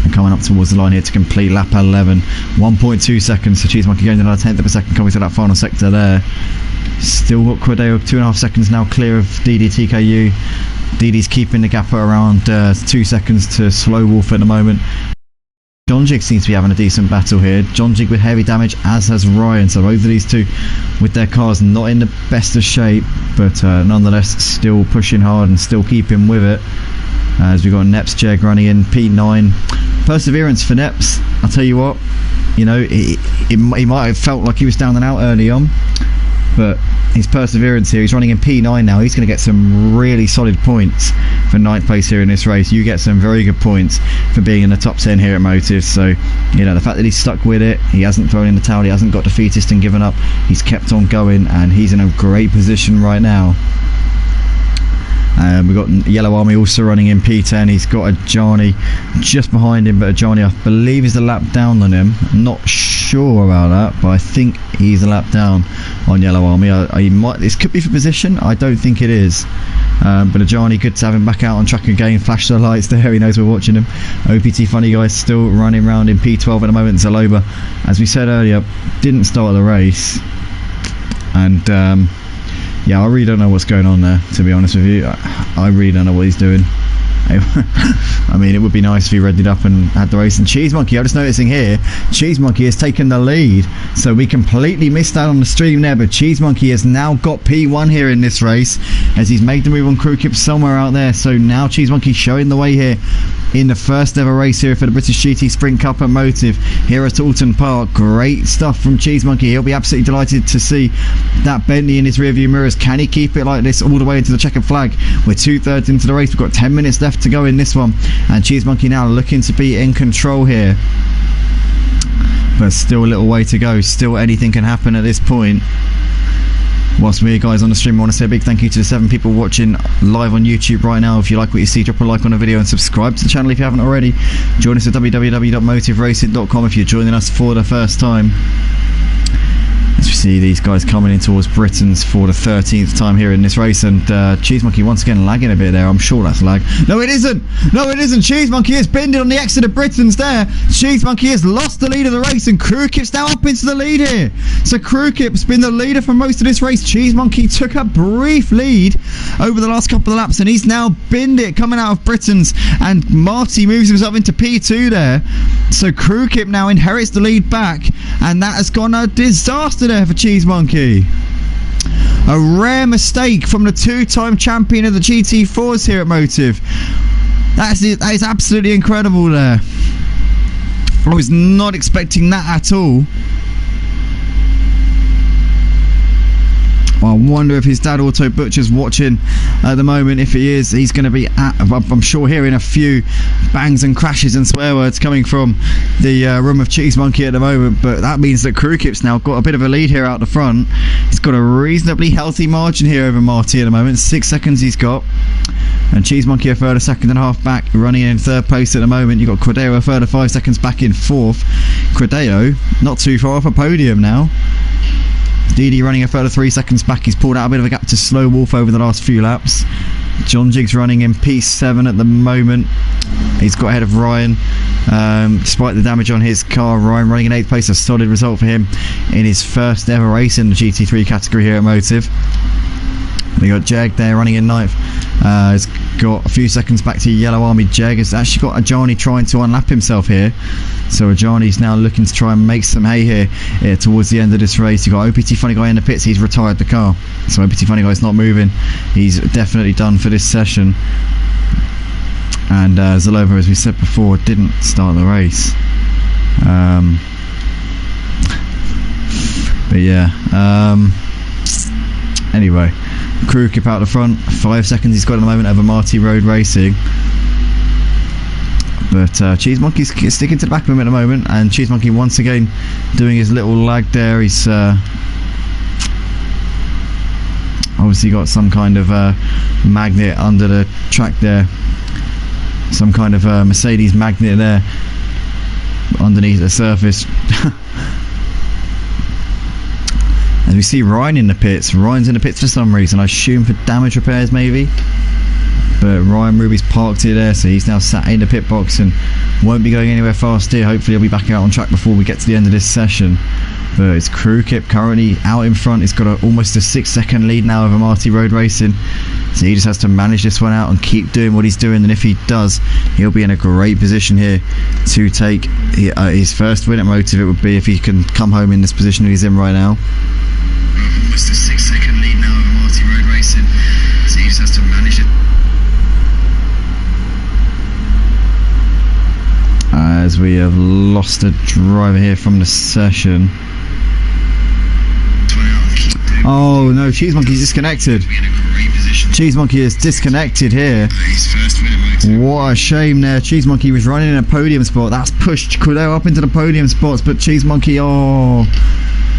And coming up towards the line here to complete lap 11. 1.2 seconds, so Cheese Monkey going another 1/10 of a second coming through that final sector there. Still got Credeo 2.5 seconds now clear of DDTKU. Didi's keeping the gap at around 2 seconds to Slow Wolf at the moment. John Jig seems to be having a decent battle here. John Jig with heavy damage, as has Ryan. So both of these two with their cars not in the best of shape, but nonetheless still pushing hard and still keeping with it. As we got Neps Jeg running in P9. Perseverance for Neps. I'll tell you what, you know, he might have felt like he was down and out early on, but his perseverance here, he's running in P9 now. He's going to get some really solid points for 9th place here in this race. You get some very good points for being in the top 10 here at Motive. So, you know, the fact that he's stuck with it, he hasn't thrown in the towel, he hasn't got defeatist and given up, he's kept on going, and he's in a great position right now. We've got Yellow Army also running in P10. He's got Ajani just behind him, but Ajani, I believe, is a lap down on him. I'm not sure about that, but I think he's a lap down on Yellow Army. This could be for position. I don't think it is. But Ajani, good to have him back out on track again. Flash the lights there. He knows we're watching him. OPT Funny Guy still running around in P12 at the moment. Zaloba, as we said earlier, didn't start the race, and yeah, I really don't know what's going on there, to be honest with you. I really don't know what he's doing. I mean, it would be nice if he readied up and had the race. And Cheese Monkey, I'm just noticing here, Cheese Monkey has taken the lead, so we completely missed out on the stream there, but Cheese Monkey has now got P1 here in this race, as he's made the move on Crew Kip somewhere out there. So now Cheese Monkey showing the way here in the first ever race here for the British GT Sprint Cup at Motive here at Oulton Park. Great stuff from Cheese Monkey. He'll be absolutely delighted to see that Bentley in his rearview mirrors. Can he keep it like this all the way into the checkered flag? We're 2/3 into the race. We've got 10 minutes left to go in this one, and Cheese Monkey now looking to be in control here, but still a little way to go. Still anything can happen at this point. Whilst we're guys on the stream, I want to say a big thank you to the 7 people watching live on YouTube right now. If you like what you see, drop a like on the video and subscribe to the channel if you haven't already. Join us at www.motiveracing.com if you're joining us for the first time. As we see these guys coming in towards Britain's for the 13th time here in this race, and Cheese Monkey once again lagging a bit there. I'm sure that's lag. No, it isn't. No, it isn't. Cheese Monkey has binned it on the exit of Britain's there. Cheese Monkey has lost the lead of the race, and Crewkip's now up into the lead here. So Crewkip's been the leader for most of this race. Cheese Monkey took a brief lead over the last couple of laps, and he's now binned it coming out of Britain's, and Marty moves himself into P2 there. So Crewkip now inherits the lead back, and that has gone a disaster there for Cheese Monkey. A rare mistake from the 2-time champion of the GT4s here at Motive. That is absolutely incredible there. I was not expecting that at all. I wonder if his dad Auto Butcher's watching at the moment. If he is, he's going to be I'm sure hearing a few bangs and crashes and swear words coming from the room of Cheese Monkey at the moment. But that means that Crewkip's now got a bit of a lead here out the front. He's got a reasonably healthy margin here over Marty at the moment. 6 seconds he's got. And Cheese Monkey a further 1.5 back, running in 3rd place at the moment. You've got Credeo a further 5 seconds back in 4th. Credeo not too far off a podium now. Didi running a further 3 seconds back. He's pulled out a bit of a gap to Slow Wolf over the last few laps. John Jiggs running in P7 at the moment. He's got ahead of Ryan despite the damage on his car. Ryan running in 8th place, a solid result for him in his first ever race in the GT3 category here at Motive. We got Jeg there running in 9th. He's got a few seconds back to Yellow Army. Jeg has actually got Ajani trying to unlap himself here. So Ajani's now looking to try and make some hay here towards the end of this race. You've got OPT Funny Guy in the pits. He's retired the car. So OPT Funny Guy's not moving. He's definitely done for this session. And Zalova, as we said before, didn't start the race. But yeah. Anyway. Crewkip out the front, 5 seconds he's got at the moment over Marty Road Racing. But Cheese Monkey's sticking to the back of him at the moment, and Cheese Monkey once again doing his little lag there. He's obviously got some kind of magnet under the track there, some kind of Mercedes magnet there underneath the surface. As we see Ryan in the pits. Ryan's in the pits for some reason. I assume for damage repairs maybe. But Ryan Ruby's parked here there, so he's now sat in the pit box and won't be going anywhere fast here. Hopefully he'll be back out on track before we get to the end of this session. But it's Crewkip currently out in front. He's got almost a 6-second lead now over Marty Road Racing. So he just has to manage this one out and keep doing what he's doing. And if he does, he'll be in a great position here to take his first win at Motive. It would be if he can come home in this position he's in right now. Almost a 6-second lead now over Marty Road Racing. So he just has to manage it. As we have lost a driver here from the session. Oh no, Cheese Monkey's disconnected. Cheese Monkey is disconnected here. What a shame there. Cheese Monkey was running in a podium spot. That's pushed Credeo up into the podium spots, but Cheese Monkey, oh,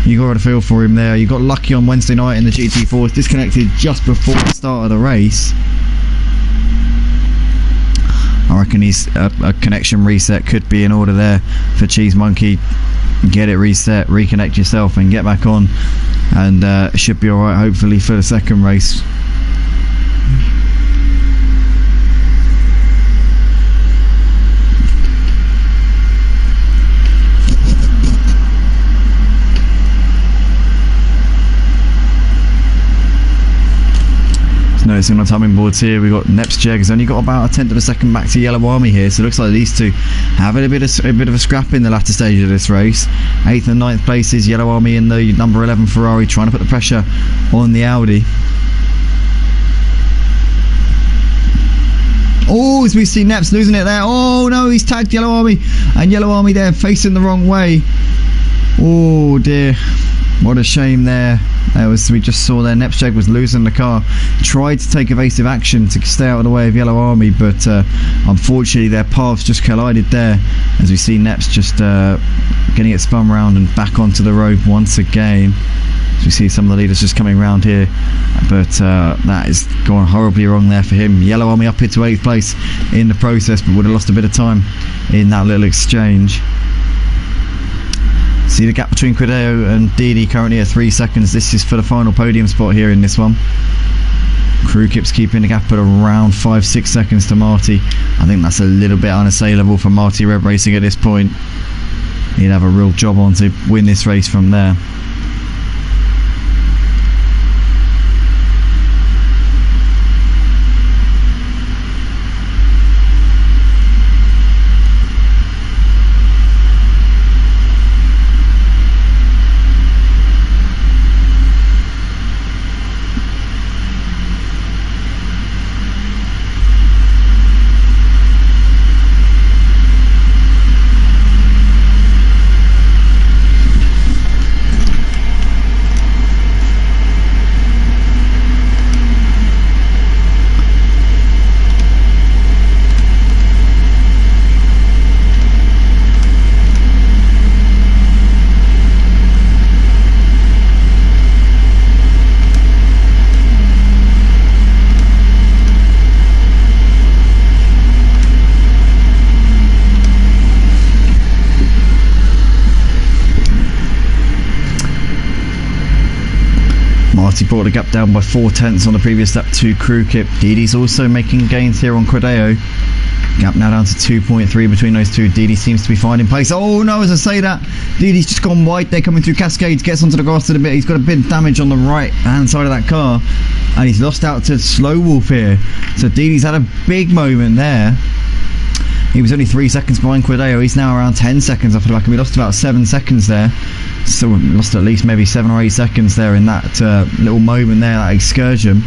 you got to feel for him there. You got lucky on Wednesday night in the GT4. Disconnected just before the start of the race. I reckon he's a connection reset could be in order there for Cheese Monkey. Get it reset, reconnect yourself and get back on, and it should be alright hopefully for the second race. Noticing on timing boards here, we've got Neps Jeg has only got about a 1/10 of a second back to Yellow Army here, so it looks like these two having a bit of a scrap in the latter stage of this race. 8th and 9th places, Yellow Army in the number 11 Ferrari, trying to put the pressure on the Audi. Oh, as we see Neps losing it there. Oh no, he's tagged Yellow Army, and Yellow Army there facing the wrong way. Oh dear. What a shame there. We just saw there Nepsteg was losing the car. Tried to take evasive action to stay out of the way of Yellow Army, but unfortunately their paths just collided there, as we see Neps just getting it spun round and back onto the road once again. As we see some of the leaders just coming round here, but that is going horribly wrong there for him. Yellow Army up into 8th place in the process, but would have lost a bit of time in that little exchange. See the gap between Credeo and Didi currently at 3 seconds. This is for the final podium spot here in this one. Crew Kip's keeping the gap at around 5-6 seconds to Marty. I think that's a little bit unassailable for Marty Rev Racing at this point. He'd have a real job on to win this race from there. Marty brought the gap down by 4/10 on the previous lap to Crew Kip. Didi's also making gains here on Credeo. Gap now down to 2.3 between those two. Didi seems to be finding pace. Oh no, as I say that, Didi's just gone wide there coming through Cascades, gets onto the grass a bit. He's got a bit of damage on the right hand side of that car, and he's lost out to Slow Wolf here. So Didi's had a big moment there. He was only 3 seconds behind Credeo. He's now around 10 seconds off the back, and we lost about 7 seconds there. So we lost at least maybe 7 or 8 seconds there in that little moment there, that excursion.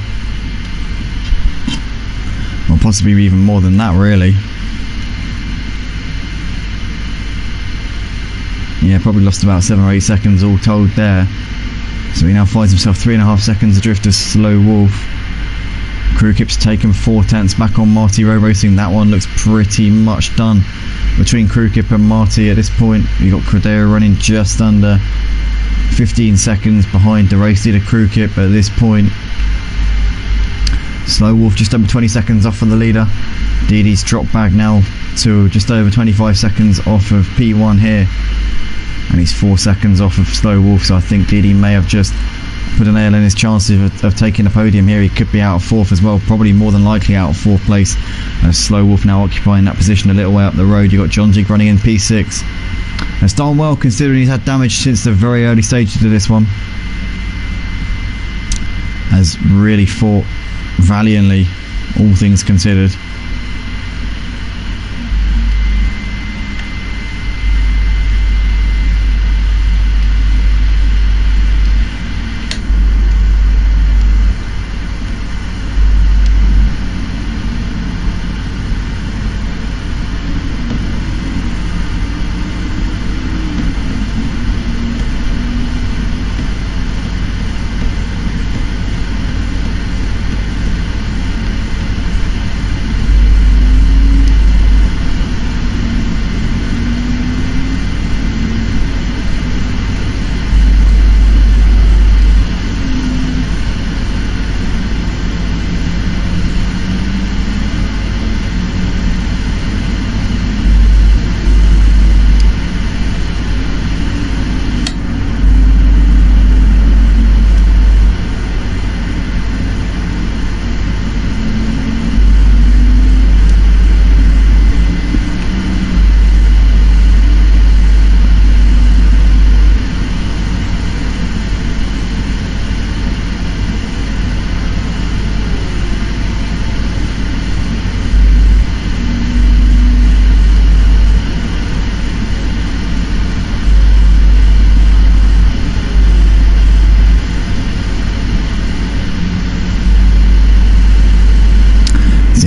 Or possibly even more than that, really. Yeah, probably lost about 7 or 8 seconds all told there. So he now finds himself 3.5 seconds adrift of Slow Wolf. Crew Kip's taken 4/10 back on Marty Road Racing. That one looks pretty much done between Crew Kip and Marty at this point. You got Credeo running just under 15 seconds behind the race leader Crew Kip at this point. Slow Wolf just over 20 seconds off of the leader. Didi's dropped back now to just over 25 seconds off of P1 here, and he's 4 seconds off of Slow Wolf. So I think Didi may have just put a nail in his chances of taking a podium here. He could be out of 4th as well, probably more than likely out of 4th place. Slow Wolf now occupying that position a little way up the road. You've got John Jig running in P6. Has done well considering he's had damage since the very early stages of this one. Has really fought valiantly, all things considered.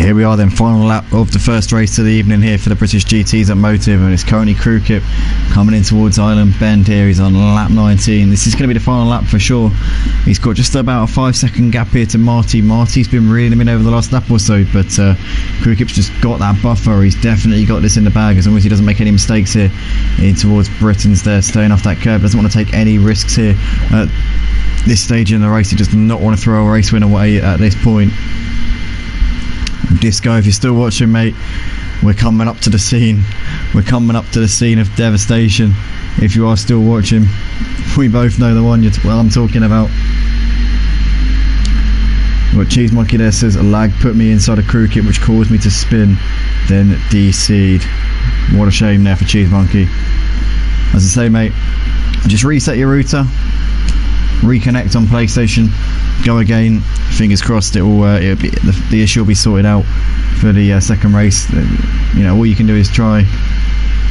here we are then, final lap of the first race of the evening here for the British GTs at Motive, and it's currently Crew Kip coming in towards Island Bend here. He's on lap 19. This is going to be the final lap for sure. He's got just about a 5-second gap here to Marty. Marty's been reeling him in over the last lap or so, but Crew Kip's just got that buffer. He's definitely got this in the bag as long as he doesn't make any mistakes here in towards Britain's there, staying off that curb. Doesn't want to take any risks here at this stage in the race. He does not want to throw a race win away at this point. Disco, if you're still watching, mate, we're coming up to the scene. We're coming up to the scene of devastation. If you are still watching, we both know the one I'm talking about. What Cheese Monkey there says, a lag put me inside a Crew Kip which caused me to spin, then DC'd. What a shame there for Cheese Monkey. As I say, mate, just reset your router, reconnect on PlayStation, go again. Fingers crossed it'll be, the issue will be sorted out for the second race. You know, all you can do is try.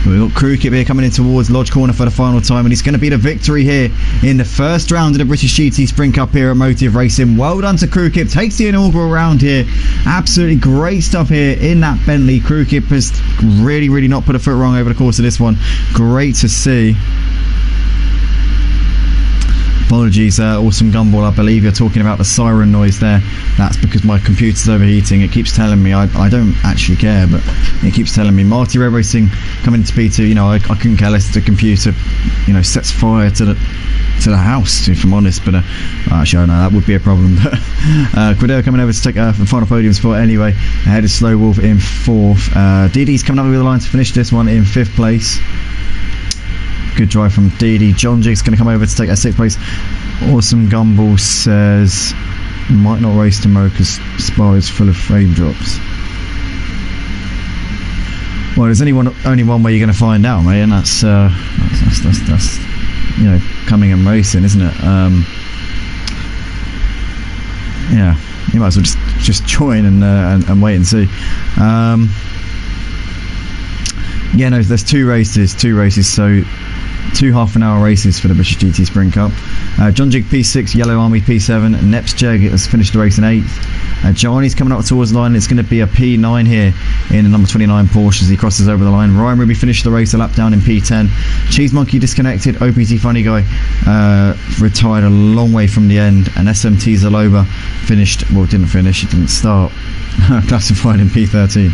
We've got Crew Kip here coming in towards Lodge Corner for the final time, and he's going to be the victory here in the first round of the British GT Sprint Cup here at Motive Racing. Well done to Crew Kip, takes the inaugural round here. Absolutely great stuff here in that Bentley. Crew Kip has really not put a foot wrong over the course of this one. Great to see. Apologies, Awesome Gumball, I believe you're talking about the siren noise there. That's because my computer's overheating. It keeps telling me, I don't actually care, but it keeps telling me. Marty Red Racing coming into P2, you know, I couldn't care less. The computer, you know, sets fire to the house, if I'm honest, but actually, no, that would be a problem. Cordell coming over to take the final podium spot anyway, ahead of Slow Wolf in 4th. DD's coming up over the line to finish this one in 5th place. Good drive from DD. John Jig's going to come over to take a 6th place. Awesome Gumball says might not race tomorrow because Spa is full of frame drops. Well, there's only one way you're going to find out, mate, and that's you know, coming and racing, isn't it? Yeah, you might as well just join and wait and see. Yeah, no, there's two races, so 2 half-an-hour races for the British GT Sprint Cup. John Jig P6, Yellow Army P7, Neps Jeg has finished the race in 8th. Johnny's coming up towards the line. It's going to be a P9 here in the number 29 Porsche as he crosses over the line. Ryan Ruby finished the race a lap down in P10. Cheese Monkey disconnected. OPT Funny Guy retired a long way from the end, and SMT Zaloba finished, well, didn't finish, it didn't start, classified in P13.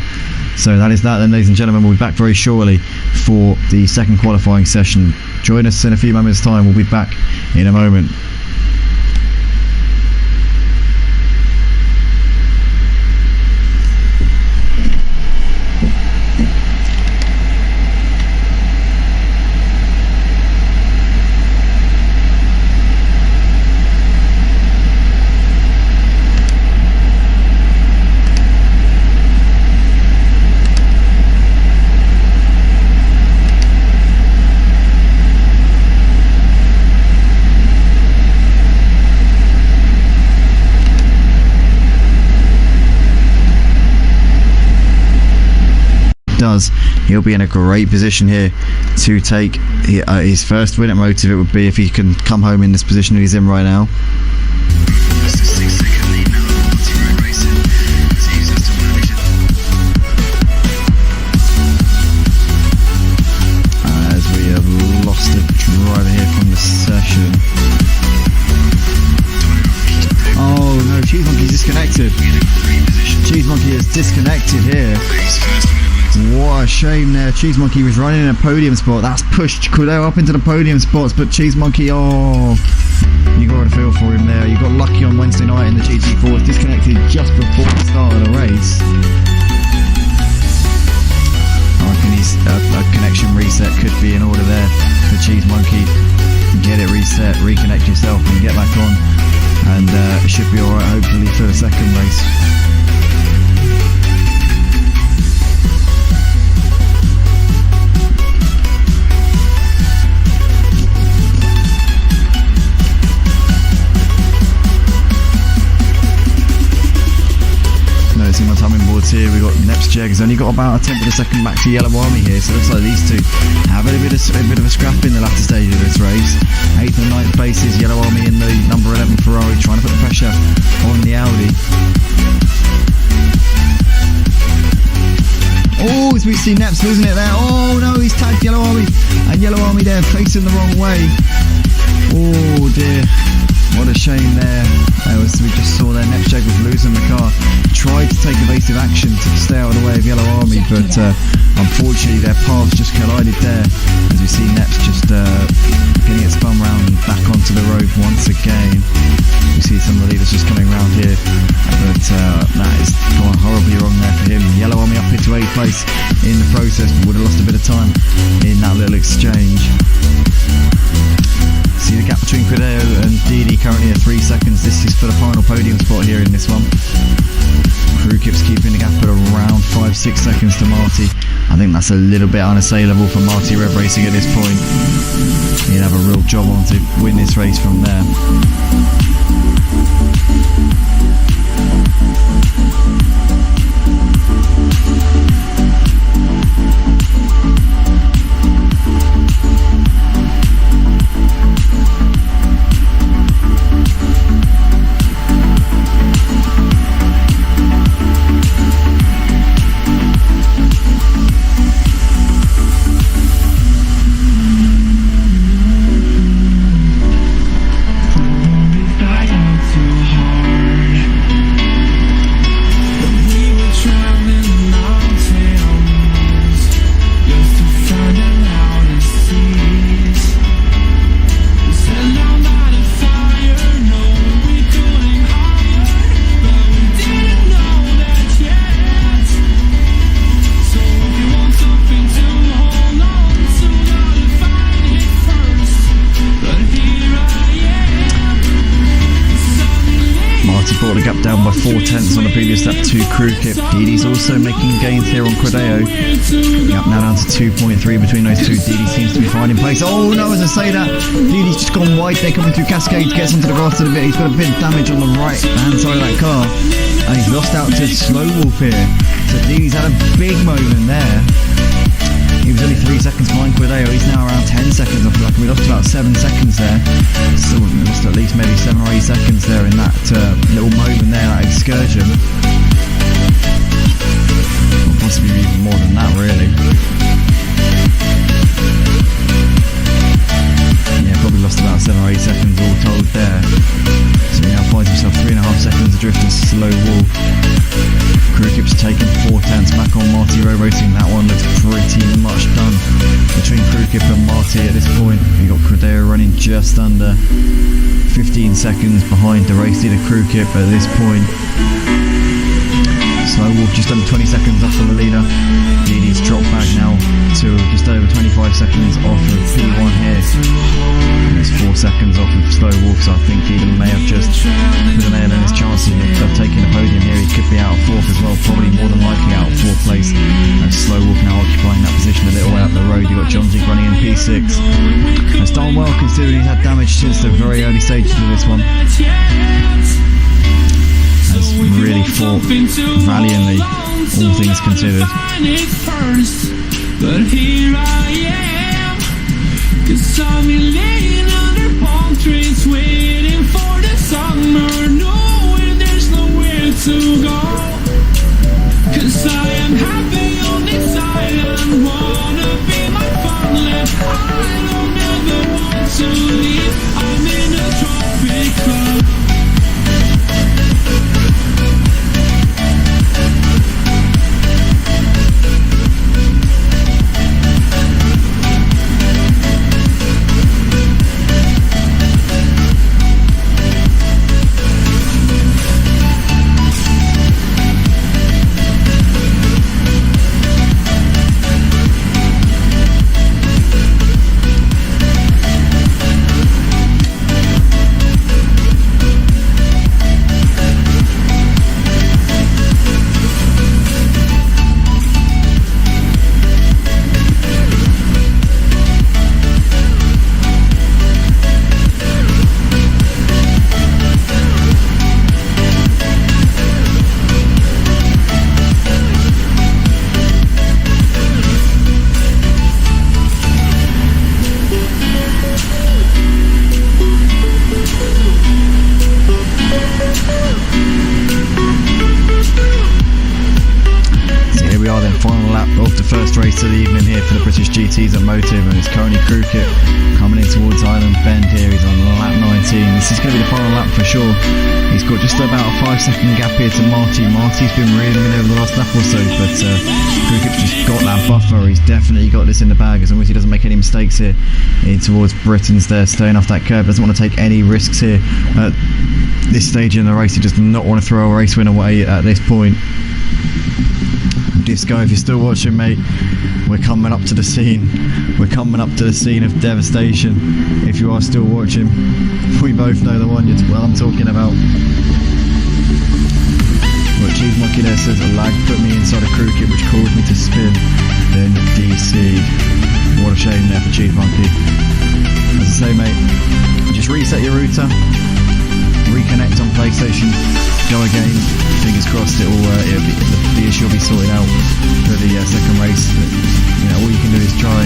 So that is that then, ladies and gentlemen. We'll be back very shortly for the second qualifying session. Join us in a few moments time. We'll be back in a moment. He'll be in a great position here to take his first win at Motive. It would be if he can come home in this position he's in right now. As we have lost a driver here from the session. Oh no, Cheese Monkey's disconnected. Cheese Monkey is disconnected here. What a shame there. Cheese Monkey was running in a podium spot. That's pushed Cordell up into the podium spots, but Cheese Monkey, oh, you got to feel for him there. You got lucky on Wednesday night in the GT4, disconnected just before the start of the race. I reckon a connection reset could be in order there for Cheese Monkey. Get it reset, reconnect yourself and get back on, and it should be alright hopefully for the second race. Noticing my timing boards here, we've got Neps Jeg has only got about a tenth of a second back to Yellow Army here, so it looks like these two have a bit of a scrap in the latter stage of this race. 8th and 9th places, Yellow Army in the number 11 Ferrari, trying to put the pressure on the Audi. Oh, as we see Neps losing it there. Oh no, he's tagged Yellow Army, and Yellow Army there facing the wrong way. Oh dear, what a shame there. As we just saw there, Neps was losing the car. Tried to take evasive action to stay out of the way of Yellow Army, but unfortunately their paths just collided there. As we see Neps just getting it spun round and back onto the road once again. We see some of the leaders just coming round here, but that is gone horribly wrong there for him. Yellow Army up into 8th place in the process, but would have lost a bit of time in that little exchange. See the gap between Credeo and Didi currently at 3 seconds. This is for the final podium spot here in this one. Crew Kip's keeping the gap at around 5-6 seconds to Marty. I think that's a little bit unassailable for Marty Rev Racing at this point. He'll have a real job on to win this race from there. Brought the gap down by 4/10 on the previous lap to Crew Kip. Didi's also making gains here on Credeo. Gap now down to 2.3 between those two. Didi seems to be finding place. Oh no, as I say that, Didi's just gone wide there coming through Cascade, gets onto the grass a bit. He's got a bit of damage on the right hand side of that car, and he's lost out to Slow Wolf here. So Didi's had a big moment there. He was only 3 seconds behind Credeo. He's now around 10 seconds off the back. We lost about 7 sequels there. Still lost at least maybe 7 or 8 seconds there in that little moment there, that excursion. Or possibly even more than that, really. Yeah, probably lost about 7 or 8 seconds all told there. So he now finds himself 3.5 seconds adrift of Slow Wolf. Crew Kip's taken 4/10 back on Marty Road Racing. That one looks pretty much done between Crew Kip and Marty at this point. You got Credeo running just under 15 seconds behind the race leader Crew Kip at this point. Slow Wolf just under 20 seconds off of the leader. Didi's dropped back now to just over 25 seconds off of P1 here. And it's 4 seconds off of Slow Wolf, so I think Didi may have just put a nail in his chances of taking the podium here. He could be out of 4th as well, probably more than likely out of 4th place. And Slow Wolf now occupying that position a little way up the road. You've got John Zig running in P6. Has done well considering he's had damage since the very early stages of this one. Has really fought valiantly, all things considered. But here I am, 'cause I've been laying under palm trees waiting for the summer, knowing there's nowhere to go. 'Cause I am happy on this island, wanna be my farmland. I don't ever want to leave, I'm in a tropic club. final lap of the first race of the evening here for the British GTs at Motive, and it's currently Crooked coming in towards Island Bend here. He's on lap 19. This is going to be the final lap for sure. He's got just about a 5-second gap here to Marty. Marty's been reeling in over the last lap or so, but Crooked's just got that buffer. He's definitely got this in the bag as long as he doesn't make any mistakes here in towards Britain's there, staying off that curb. Doesn't want to take any risks here at this stage in the race. He does not want to throw a race win away at this point. Disco, if you're still watching, mate, we're coming up to the scene. We're coming up to the scene of devastation. If you are still watching, we both know the one I'm talking about. But Cheese Monkey there says a lag put me inside a Crooked, which caused me to spin, then DC. What a shame there for Cheese Monkey. As I say, mate, just reset your router, reconnect on PlayStation, go again. Fingers crossed the issue will be sorted out for the second race. But, all you can do is try.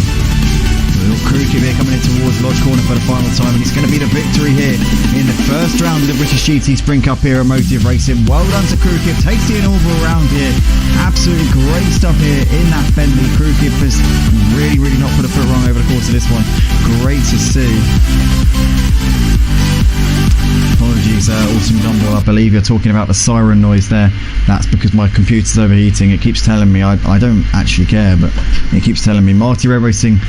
Crooked here coming in towards Lodge Corner for the final time, and it's going to be the victory here in the first round of the British GT Sprint Cup here at Motive Racing. Well done to Crooked, takes the inaugural round here. Absolutely great stuff here in that Bentley. Crooked has really not put a foot wrong over the course of this one. Great to see. Apologies, Awesome Gumball, I believe you're talking about the siren noise there. That's because my computer's overheating. It keeps telling me, I don't actually care, but it keeps telling me. Marty Red Racing.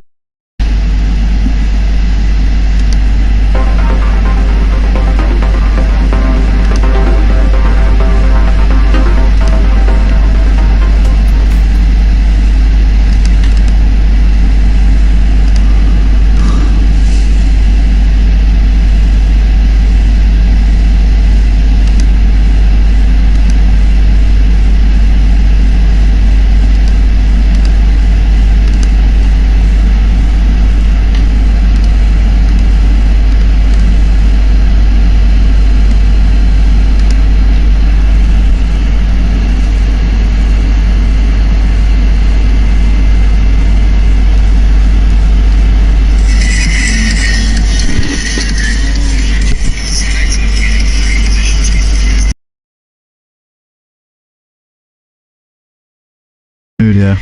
Oh dear.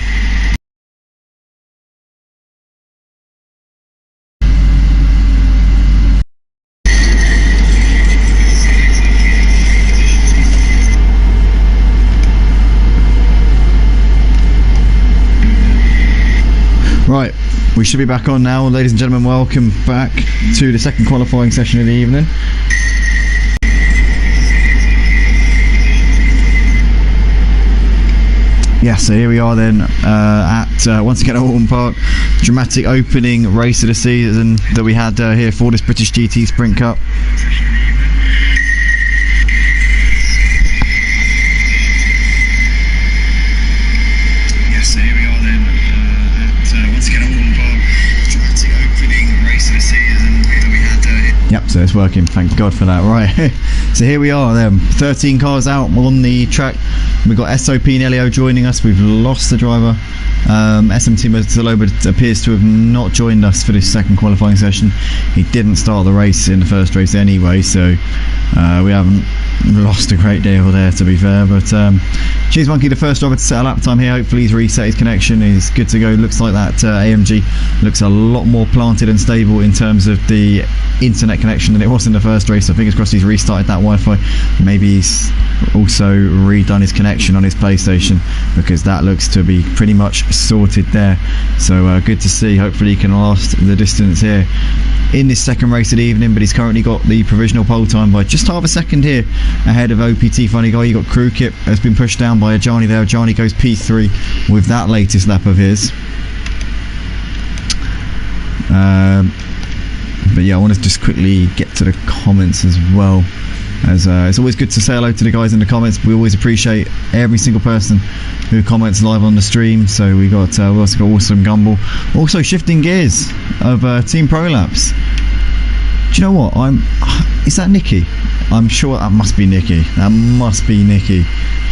Right, we should be back on now, ladies and gentlemen. Welcome back to the second qualifying session of the evening. Yeah, so here we are then at once again at Oulton Park. Dramatic opening race of the season that we had here for this British GT Sprint Cup. Yes, so here we are then at once again at Oulton Park. Dramatic opening race of the season that we had here. Yep, so it's working, thank God for that. Right, so here we are then, 13 cars out on the track. We've got SOP and Elio joining us. We've lost the driver. SMT Motorloba appears to have not joined us for this second qualifying session. He didn't start the race in the first race anyway, so we haven't lost a great deal there, to be fair. But Cheese Monkey, the first driver to set a lap time here. Hopefully he's reset his connection. He's good to go. Looks like that AMG looks a lot more planted and stable in terms of the internet connection than it was in the first race. So fingers crossed he's restarted that Wi-Fi. Maybe he's also redone his connection on his PlayStation, because that looks to be pretty much sorted there. So good to see. Hopefully he can last the distance here in this second race of the evening. But he's currently got the provisional pole time by just half a second here ahead of OPT Funny Guy. You got Crooked has been pushed down by Ajani there. Ajani goes P3 with that latest lap of his. But yeah, I want to just quickly get to the comments as well, as it's always good to say hello to the guys in the comments. We always appreciate every single person who comments live on the stream. So we also got Awesome Gumball, also Shifting Gears of Team Prolapse. Do you know what? Is that Nicky? I'm sure that must be Nicky. That must be Nicky,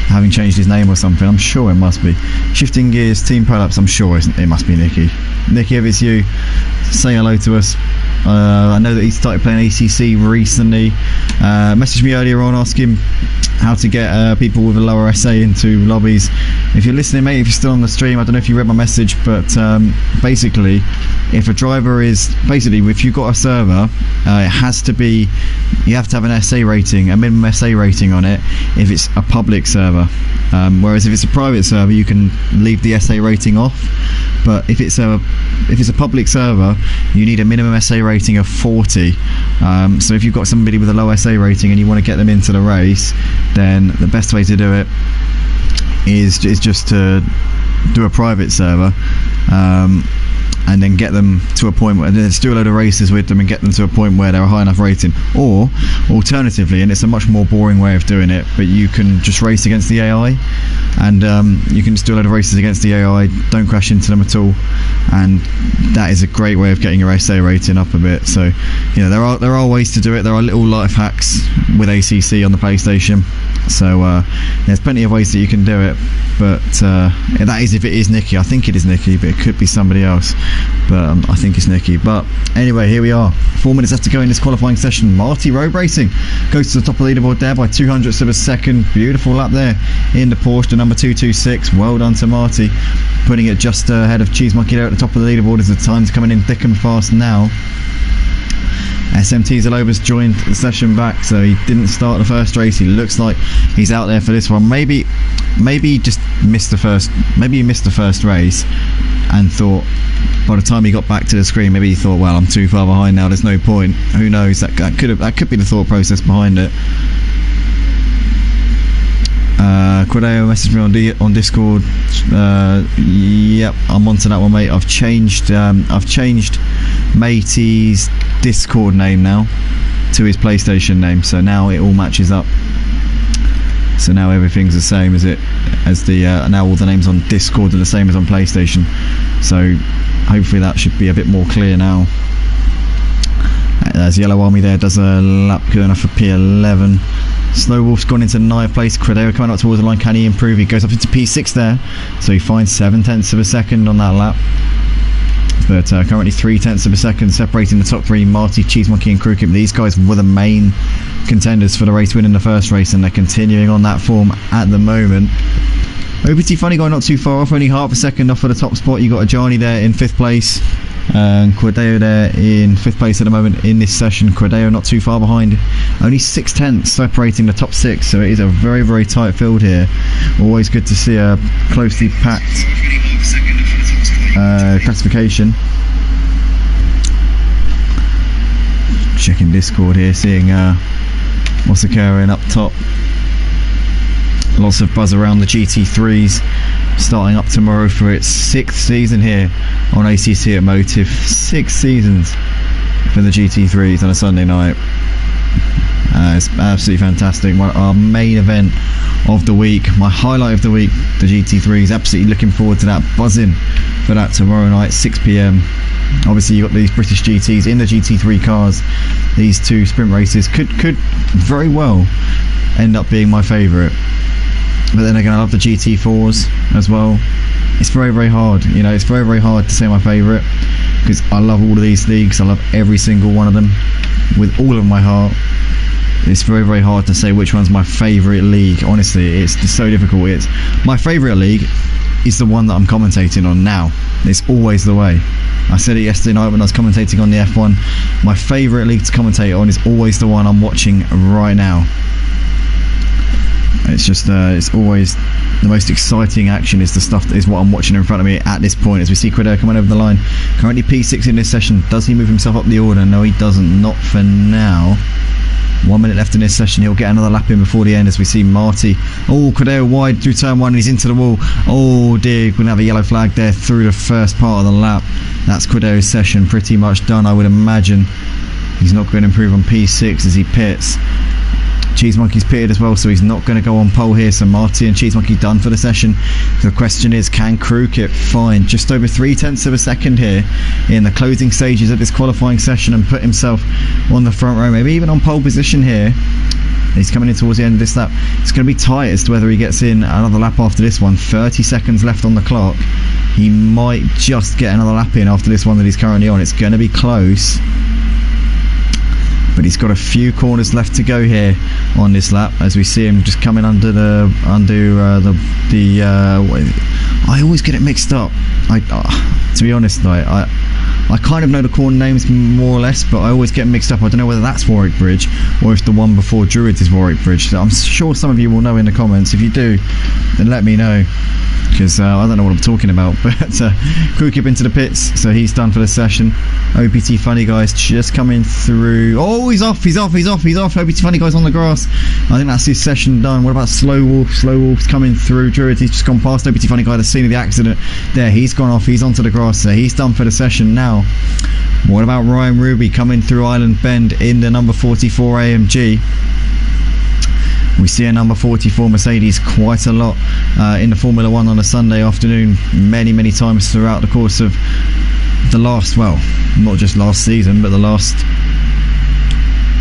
having changed his name or something. I'm sure it must be Shifting Gears Team Prolapse. I'm sure it must be Nicky. Nicky, if it's you, say hello to us. I know that he started playing ACC recently. Messaged me earlier on asking how to get people with a lower SA into lobbies. If you're listening, mate, if you're still on the stream, I don't know if you read my message, but basically, if a driver is if you've got a server, it has to be, you have to have an SA rating, a minimum SA rating on it if it's a public server. Whereas if it's a private server, you can leave the SA rating off. But if it's a public server, you need a minimum SA rating of 40. So if you've got somebody with a low SA rating and you want to get them into the race, then the best way to do it is just to do a private server, and then get them to a point where, let's do a load of races with them and get them to a point where they're a high enough rating. Or alternatively, and it's a much more boring way of doing it, but you can just race against the AI, and you can just do a load of races against the AI, don't crash into them at all, and that is a great way of getting your SA rating up a bit. So there are ways to do it. There are little life hacks with ACC on the PlayStation, so there's plenty of ways that you can do it. But that is if it is Nikki. I think it is Nikki, but it could be somebody else. But I think it's Nikki. But anyway, here we are. 4 minutes left to go in this qualifying session. Marty Road Racing goes to the top of the leaderboard there by 200ths of a second. Beautiful lap there in the Porsche, the number 226. Well done to Marty, putting it just ahead of Cheese Monkey there at the top of the leaderboard as the time's coming in thick and fast now. SMT Zaloba's joined the session back, so he didn't start the first race. He looks like he's out there for this one. Maybe he just missed the first. Maybe he missed the first race and thought, by the time he got back to the screen, maybe he thought, well, I'm too far behind now, there's no point. Who knows? That could be the thought process behind it. Quadeo messaged me on Discord. Yep, I'm onto that one, mate. I've changed Matey's Discord name now to his PlayStation name, so now it all matches up. So now everything's the same now all the names on Discord are the same as on PlayStation. So hopefully that should be a bit more clear now. As Yellow Army there does a lap good enough for P11. Snowwolf's gone into 9th place. Credero coming up towards the line. Can he improve? He goes up into P6 there, so he finds 7/10 of a second on that lap. But currently 3/10 of a second separating the top three, Marty, Cheese Monkey and Crewkip. These guys were the main contenders for the race win in the first race, and they're continuing on that form at the moment. OPT Funny Guy not too far off, only half a second off of the top spot. You got a Johnny there in 5th place, and Quadeo there in 5th place at the moment in this session. Quadeo not too far behind, only 6/10 separating the top 6, so it is a very, very tight field here. Always good to see a closely packed classification. Checking Discord here, seeing what's occurring up top. Lots of buzz around the GT3s, starting up tomorrow for its 6th season here on ACC Automotive. 6 seasons for the GT3s on a Sunday night. It's absolutely fantastic. Our main event of the week, my highlight of the week, the GT3s. Absolutely looking forward to that, buzzing for that tomorrow night, 6 PM. Obviously you've got these British GTs in the GT3 cars. These two sprint races could very well end up being my favourite. But then again, I love the GT4s as well. It's very, very hard. It's very, very hard to say my favourite, because I love all of these leagues. I love every single one of them with all of my heart. It's very, very hard to say which one's my favourite league. Honestly, it's just so difficult. My favourite league is the one that I'm commentating on now. It's always the way. I said it yesterday night when I was commentating on the F1. My favourite league to commentate on is always the one I'm watching right now. It's just it's always the most exciting action is the stuff that is what I'm watching in front of me at this point, as we see Quidder coming over the line. Currently P6 in this session. Does he move himself up the order? No, he doesn't, not for now. 1 minute left in this session. He'll get another lap in before the end as we see Marty. Oh, Quidder wide through turn 1 and he's into the wall. Oh dear, we're going to have a yellow flag there through the first part of the lap. That's Quidder's session pretty much done, I would imagine. He's not going to improve on P6 as he pits. Cheese Monkey's pitted as well, so he's not going to go on pole here. So Marty and Cheese Monkey done for the session. The question is, can Crewkip find just over 3/10 of a second here in the closing stages of this qualifying session and put himself on the front row, maybe even on pole position here? He's coming in towards the end of this lap. It's going to be tight as to whether he gets in another lap after this one. 30 seconds left on the clock. He might just get another lap in after this one that he's currently on. It's going to be close. but he's got a few corners left to go here on this lap, as we see him just coming under the I always get it mixed up. To be honest, I kind of know the corner names more or less, but I always get mixed up. I don't know whether that's Warwick Bridge or if the one before Druids is Warwick Bridge. So I'm sure some of you will know in the comments. If you do, then let me know, because I don't know what I'm talking about. But Crew Kip into the pits, so he's done for the session. OPT Funny Guys just coming through. Oh, he's off. OPT Funny Guys on the grass. I think that's his session done. What about Slow Wolf's coming through. Druids, he's just gone past OPT Funny Guy, the scene of the accident. There, he's gone off. He's onto the grass. So he's done for the session now. What about Ryan Ruby coming through Island Bend in the number 44 AMG? We see a number 44 Mercedes quite a lot in the Formula 1 on a Sunday afternoon, many times throughout the course of the last, well, not just last season, but the last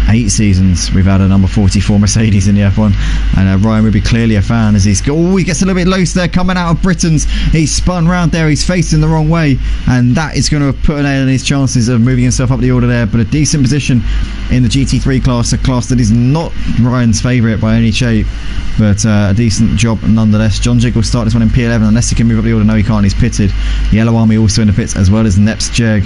8 seasons we've had a number 44 Mercedes in the F1, and Ryan Ruby clearly a fan, as he gets a little bit loose there coming out of Britain's. He's spun round there, he's facing the wrong way, and that is going to put an nail in his chances of moving himself up the order there. But a decent position in the GT3 class, a class that is not Ryan's favourite by any shape, but a decent job nonetheless. John Jig will start this one in P11 unless he can move up the order. No, he can't, he's pitted. Yellow Army also in the pits, as well as Neps Jeg,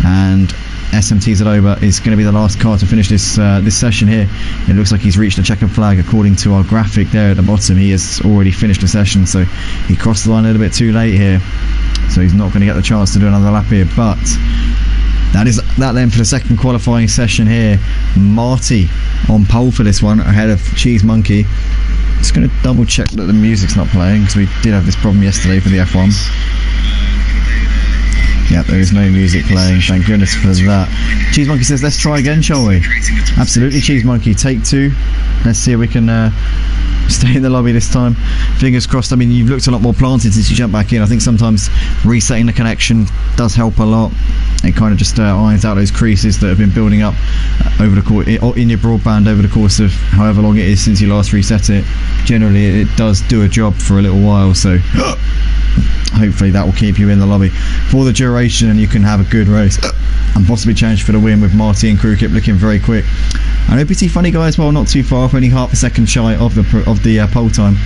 and SMT Zadoba is going to be the last car to finish this this session here. It looks like he's reached the checkered flag according to our graphic there at the bottom. He has already finished the session, so he crossed the line a little bit too late here, so he's not going to get the chance to do another lap here. But that is that then for the second qualifying session here. Marty on pole for this one, ahead of Cheese Monkey. Just going to double check that the music's not playing, because we did have this problem yesterday for the F1. Yeah, there is no music playing, thank goodness for that. Cheese Monkey says, let's try again, shall we? Absolutely, Cheese Monkey, take 2. Let's see if we can stay in the lobby this time. Fingers crossed. I mean, you've looked a lot more planted since you jumped back in. I think sometimes resetting the connection does help a lot. It kind of just irons out those creases that have been building up over the course in your broadband over the course of however long it is since you last reset it. Generally, it does do a job for a little while, so hopefully that will keep you in the lobby for the duration, and you can have a good race and possibly challenge for the win, with Marty and Crew Kip looking very quick. And OPT Funny Guy as well, not too far off, only half a second shy of the pole time.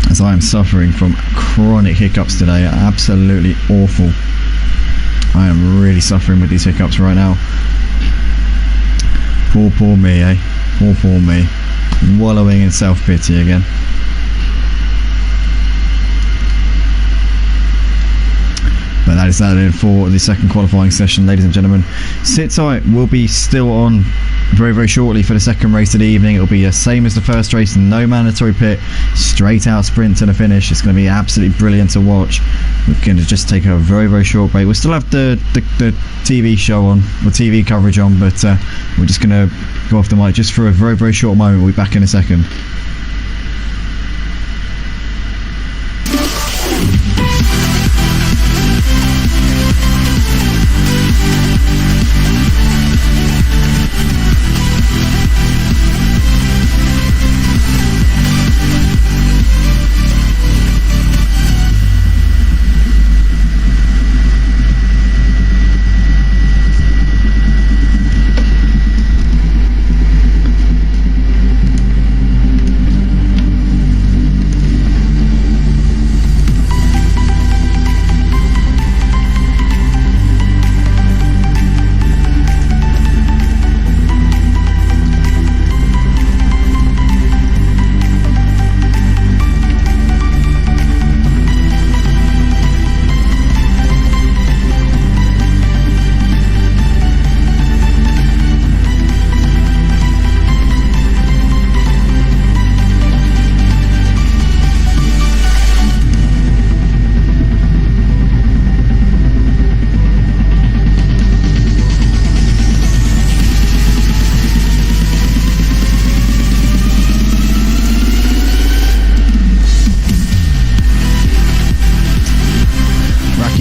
As I am suffering from chronic hiccups today, absolutely awful. I am really suffering with these hiccups right now. Poor me, eh? Poor me. Wallowing in self-pity again. But that is that in for the second qualifying session, ladies and gentlemen. Sit tight, we'll be still on very shortly for the second race of the evening. It'll be the same as the first race, no mandatory pit, straight out sprint to the finish. It's going to be absolutely brilliant to watch. We're going to just take a very short break. We'll still have the TV show on, or TV coverage on, but we're just going to go off the mic just for a very short moment. We'll be back in a second.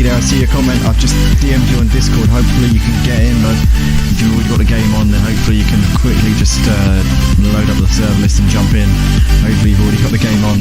I see your comment. I've just DM'd you on Discord. Hopefully you can get in, but if you've already got the game on, then hopefully you can quickly just load up the server list and jump in. Hopefully you've already got the game on.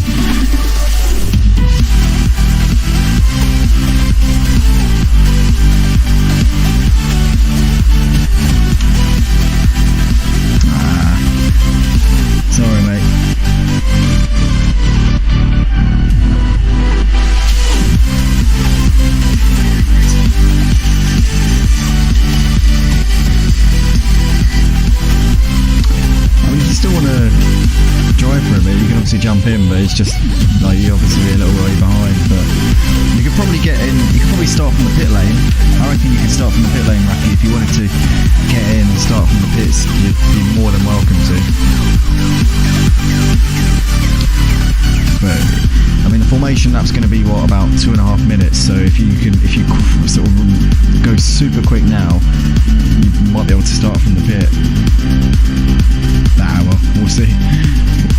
him, but it's just like you're obviously a little way behind. But you could probably get in. You could probably start from the pit lane. I reckon you could start from the pit lane, Racky, if you wanted to get in and start from the pits. You'd be more than welcome to. But I mean, the formation lap's going to be what, about 2.5 minutes. So if you sort of go super quick now, you might be able to start from the pit. Nah, well, we'll see.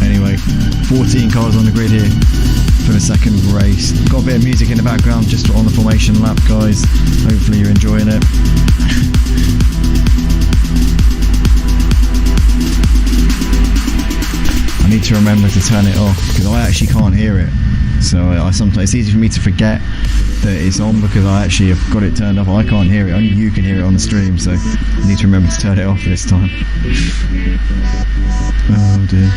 Anyway, 14 cars on the grid here for the second race. Got a bit of music in the background just on the formation lap, guys. Hopefully you're enjoying it. I need to remember to turn it off because I actually can't hear it. So sometimes it's easy for me to forget that it's on because I actually have got it turned off. I can't hear it, only you can hear it on the stream, so I need to remember to turn it off this time. Oh dear.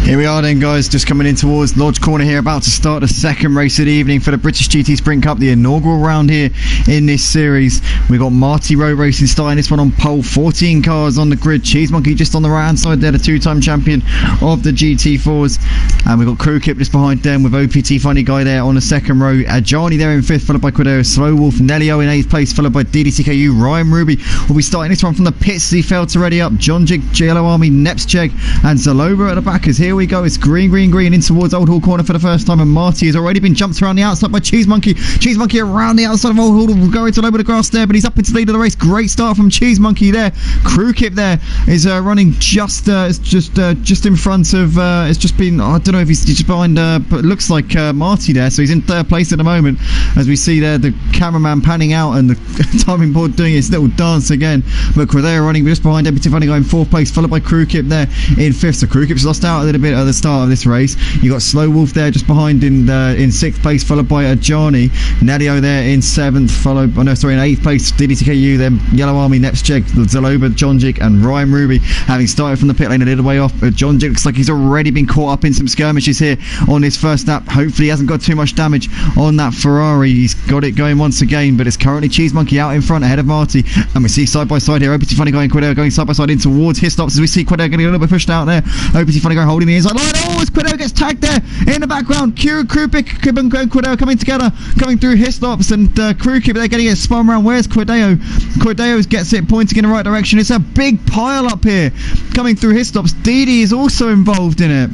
Here we are then, guys, just coming in towards Lodge Corner here, about to start the second race of the evening for the British GT Sprint Cup, the inaugural round here in this series. We've got Marty Road Racing starting this one on pole, 14 cars on the grid. Cheese Monkey just on the right hand side there, the two-time champion of the GT4s. And we've got Crew Kip just behind them with OPT Funny Guy there on the second row. Johnny there in fifth, followed by Quideo, Slow Wolf, Nelio in eighth place, followed by DDCKU. Ryan Ruby will be starting this one from the pits as he failed to ready up. John Jig, Yellow Army, Nepscheg and Zaloba at the back as here we go. It's green in towards Old Hall Corner for the first time, and Marty has already been jumped around the outside by Cheese Monkey. Cheese Monkey around the outside of Old Hall, will go into over the grass there, but he's up into the lead of the race. Great start from Cheese Monkey there. Crew Kip there is running just in front of. It's just been. I don't know if he's just behind, but it looks like Marty there. So he's in third place at the moment, as we see there the cameraman panning out and the timing board doing its little dance again. But Quideo running just behind Deputy Funny Guy in fourth place, followed by Crew Kip there in fifth. So Crew Kip's lost out a little bit at the start of this race. You got Slow Wolf there just behind in sixth place, followed by Johnny. Nelio there in seventh, followed in eighth place DDTKU, then Yellow Army, Nepscheg, Zaloba, John Jig and Ryan Ruby having started from the pit lane a little way off. John Jig looks like he's already been caught up in some skirmishes here on his first lap. Hopefully he hasn't got too much damage on that Ferrari. He's got it going once again, but it's currently Cheese Monkey out in front ahead of Marty, and we see side by side here OPT Funny Guy and Quideo going side by side in towards his stops, as we see Quideo getting a little bit pushed out there. OPT Funny Guy holding the inside line. Oh, as Quideo gets tagged there in the background. Crew Kip and Quideo coming together, coming through his stops, and Crew Kip they're getting it spun around. Where's Quideo? Quideo gets it pointing in the right direction. It's a big pile up here coming through his stops. Didi is also involved in it.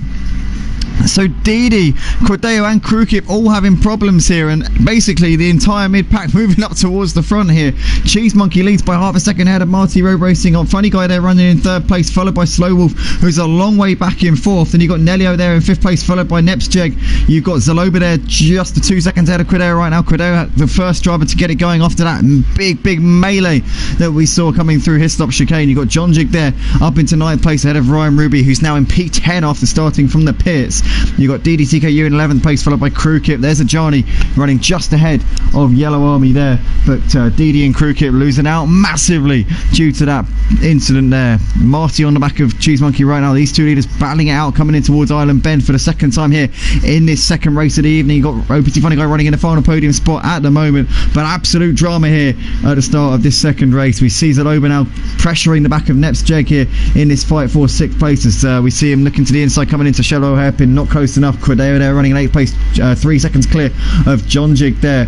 So Didi, Cordeo and Krukip all having problems here, and basically the entire mid-pack moving up towards the front here. Cheese Monkey leads by half a second ahead of Marty Road Racing. On Funny Guy there running in third place, followed by Slow Wolf, who's a long way back in fourth. And you've got Nelio there in fifth place, followed by Nepsjeg. You've got Zaloba there just the 2 seconds ahead of Cordeo right now. Cordeo, the first driver to get it going after that big melee that we saw coming through Hislop chicane. You've got John Jig there up into ninth place ahead of Ryan Ruby, who's now in P10 after starting from the pits. You've got DDTKU in 11th place, followed by Krukip. There's Ajani running just ahead of Yellow Army there, but Didi and Krukip losing out massively due to that incident there. Marty on the back of Cheese Monkey right now. These two leaders battling it out, coming in towards Island Bend for the second time here in this second race of the evening. You've got OPT Funny Guy running in the final podium spot at the moment, but absolute drama here at the start of this second race. We see Zaloba now pressuring the back of Nepsjeg here in this fight for 6th place, as we see him looking to the inside, coming into Shallow Hairpin, not close enough. Cordeo there running in 8th place, 3 seconds clear of John Jig there,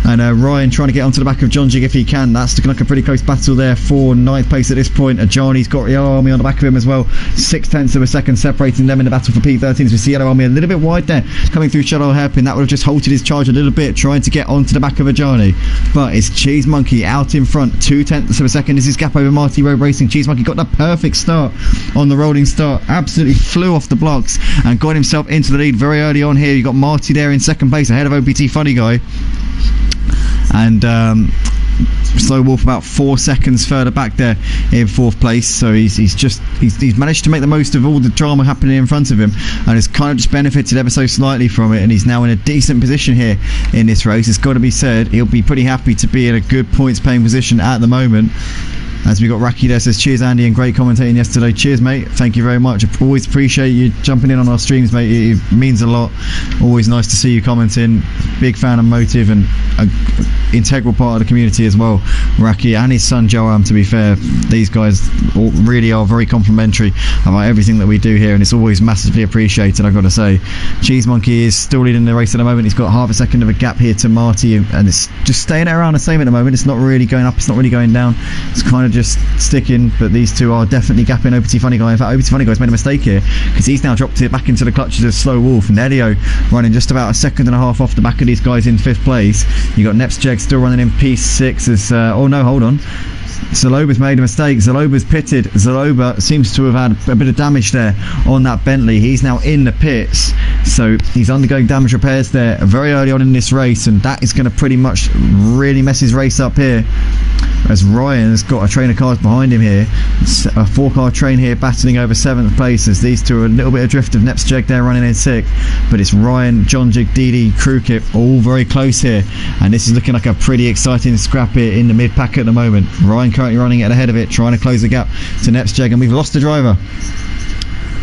and Ryan trying to get onto the back of John Jig if he can. That's looking like a pretty close battle there for 9th place at this point. Ajani's got Yellow Army on the back of him as well, 0.6 of a second separating them in the battle for P13. So we see Yellow Army a little bit wide there coming through Shallow Hairpin. That would have just halted his charge a little bit, trying to get onto the back of Ajani, but it's Cheese Monkey out in front, 0.2 of a second is his gap over Marty Road Racing. Cheese Monkey got the perfect start on the rolling start, absolutely flew off the blocks and got himself into the lead very early on here. You got Marty there in 2nd place ahead of OPT Funny Guy, and Slow Wolf about 4 seconds further back there in 4th place. So he's managed to make the most of all the drama happening in front of him, and has kind of just benefited ever so slightly from it, and he's now in a decent position here in this race. It's got to be said, he'll be pretty happy to be in a good points paying position at the moment. As we got Raki there, says cheers Andy, and great commentating yesterday. Cheers mate, thank you very much. I always appreciate you jumping in on our streams mate, it means a lot. Always nice to see you commenting. Big fan of Motive and an integral part of the community as well, Raki and his son Joam. To be fair, these guys really are very complimentary about everything that we do here, and it's always massively appreciated, I've got to say. Cheese Monkey is still leading the race at the moment. He's got half a second of a gap here to Marty, and it's just staying around the same at the moment. It's not really going up, it's not really going down, it's kind of just sticking, but these two are definitely gapping OPT Funny Guy. In fact, OPT Funny Guy's made a mistake here, because he's now dropped it back into the clutches of Slow Wolf. Nelio running just about a second and a half off the back of these guys in 5th place. You got Nepsjeg still running in P6 as oh no, hold on, Zaloba's made a mistake. Zaloba's pitted. Zaloba seems to have had a bit of damage there on that Bentley. He's now in the pits, so he's undergoing damage repairs there very early on in this race, and that is going to pretty much really mess his race up here, as Ryan has got a train of cars behind him here. It's a 4-car train here battling over 7th place, as these two are a little bit adrift of Nepsjeg there running in 6th, but it's Ryan, John Jig, Didi, Krukip all very close here, and this is looking like a pretty exciting scrap here in the mid-pack at the moment. Ryan currently running it ahead of it, trying to close the gap to Nepsjeg, and we've lost the driver.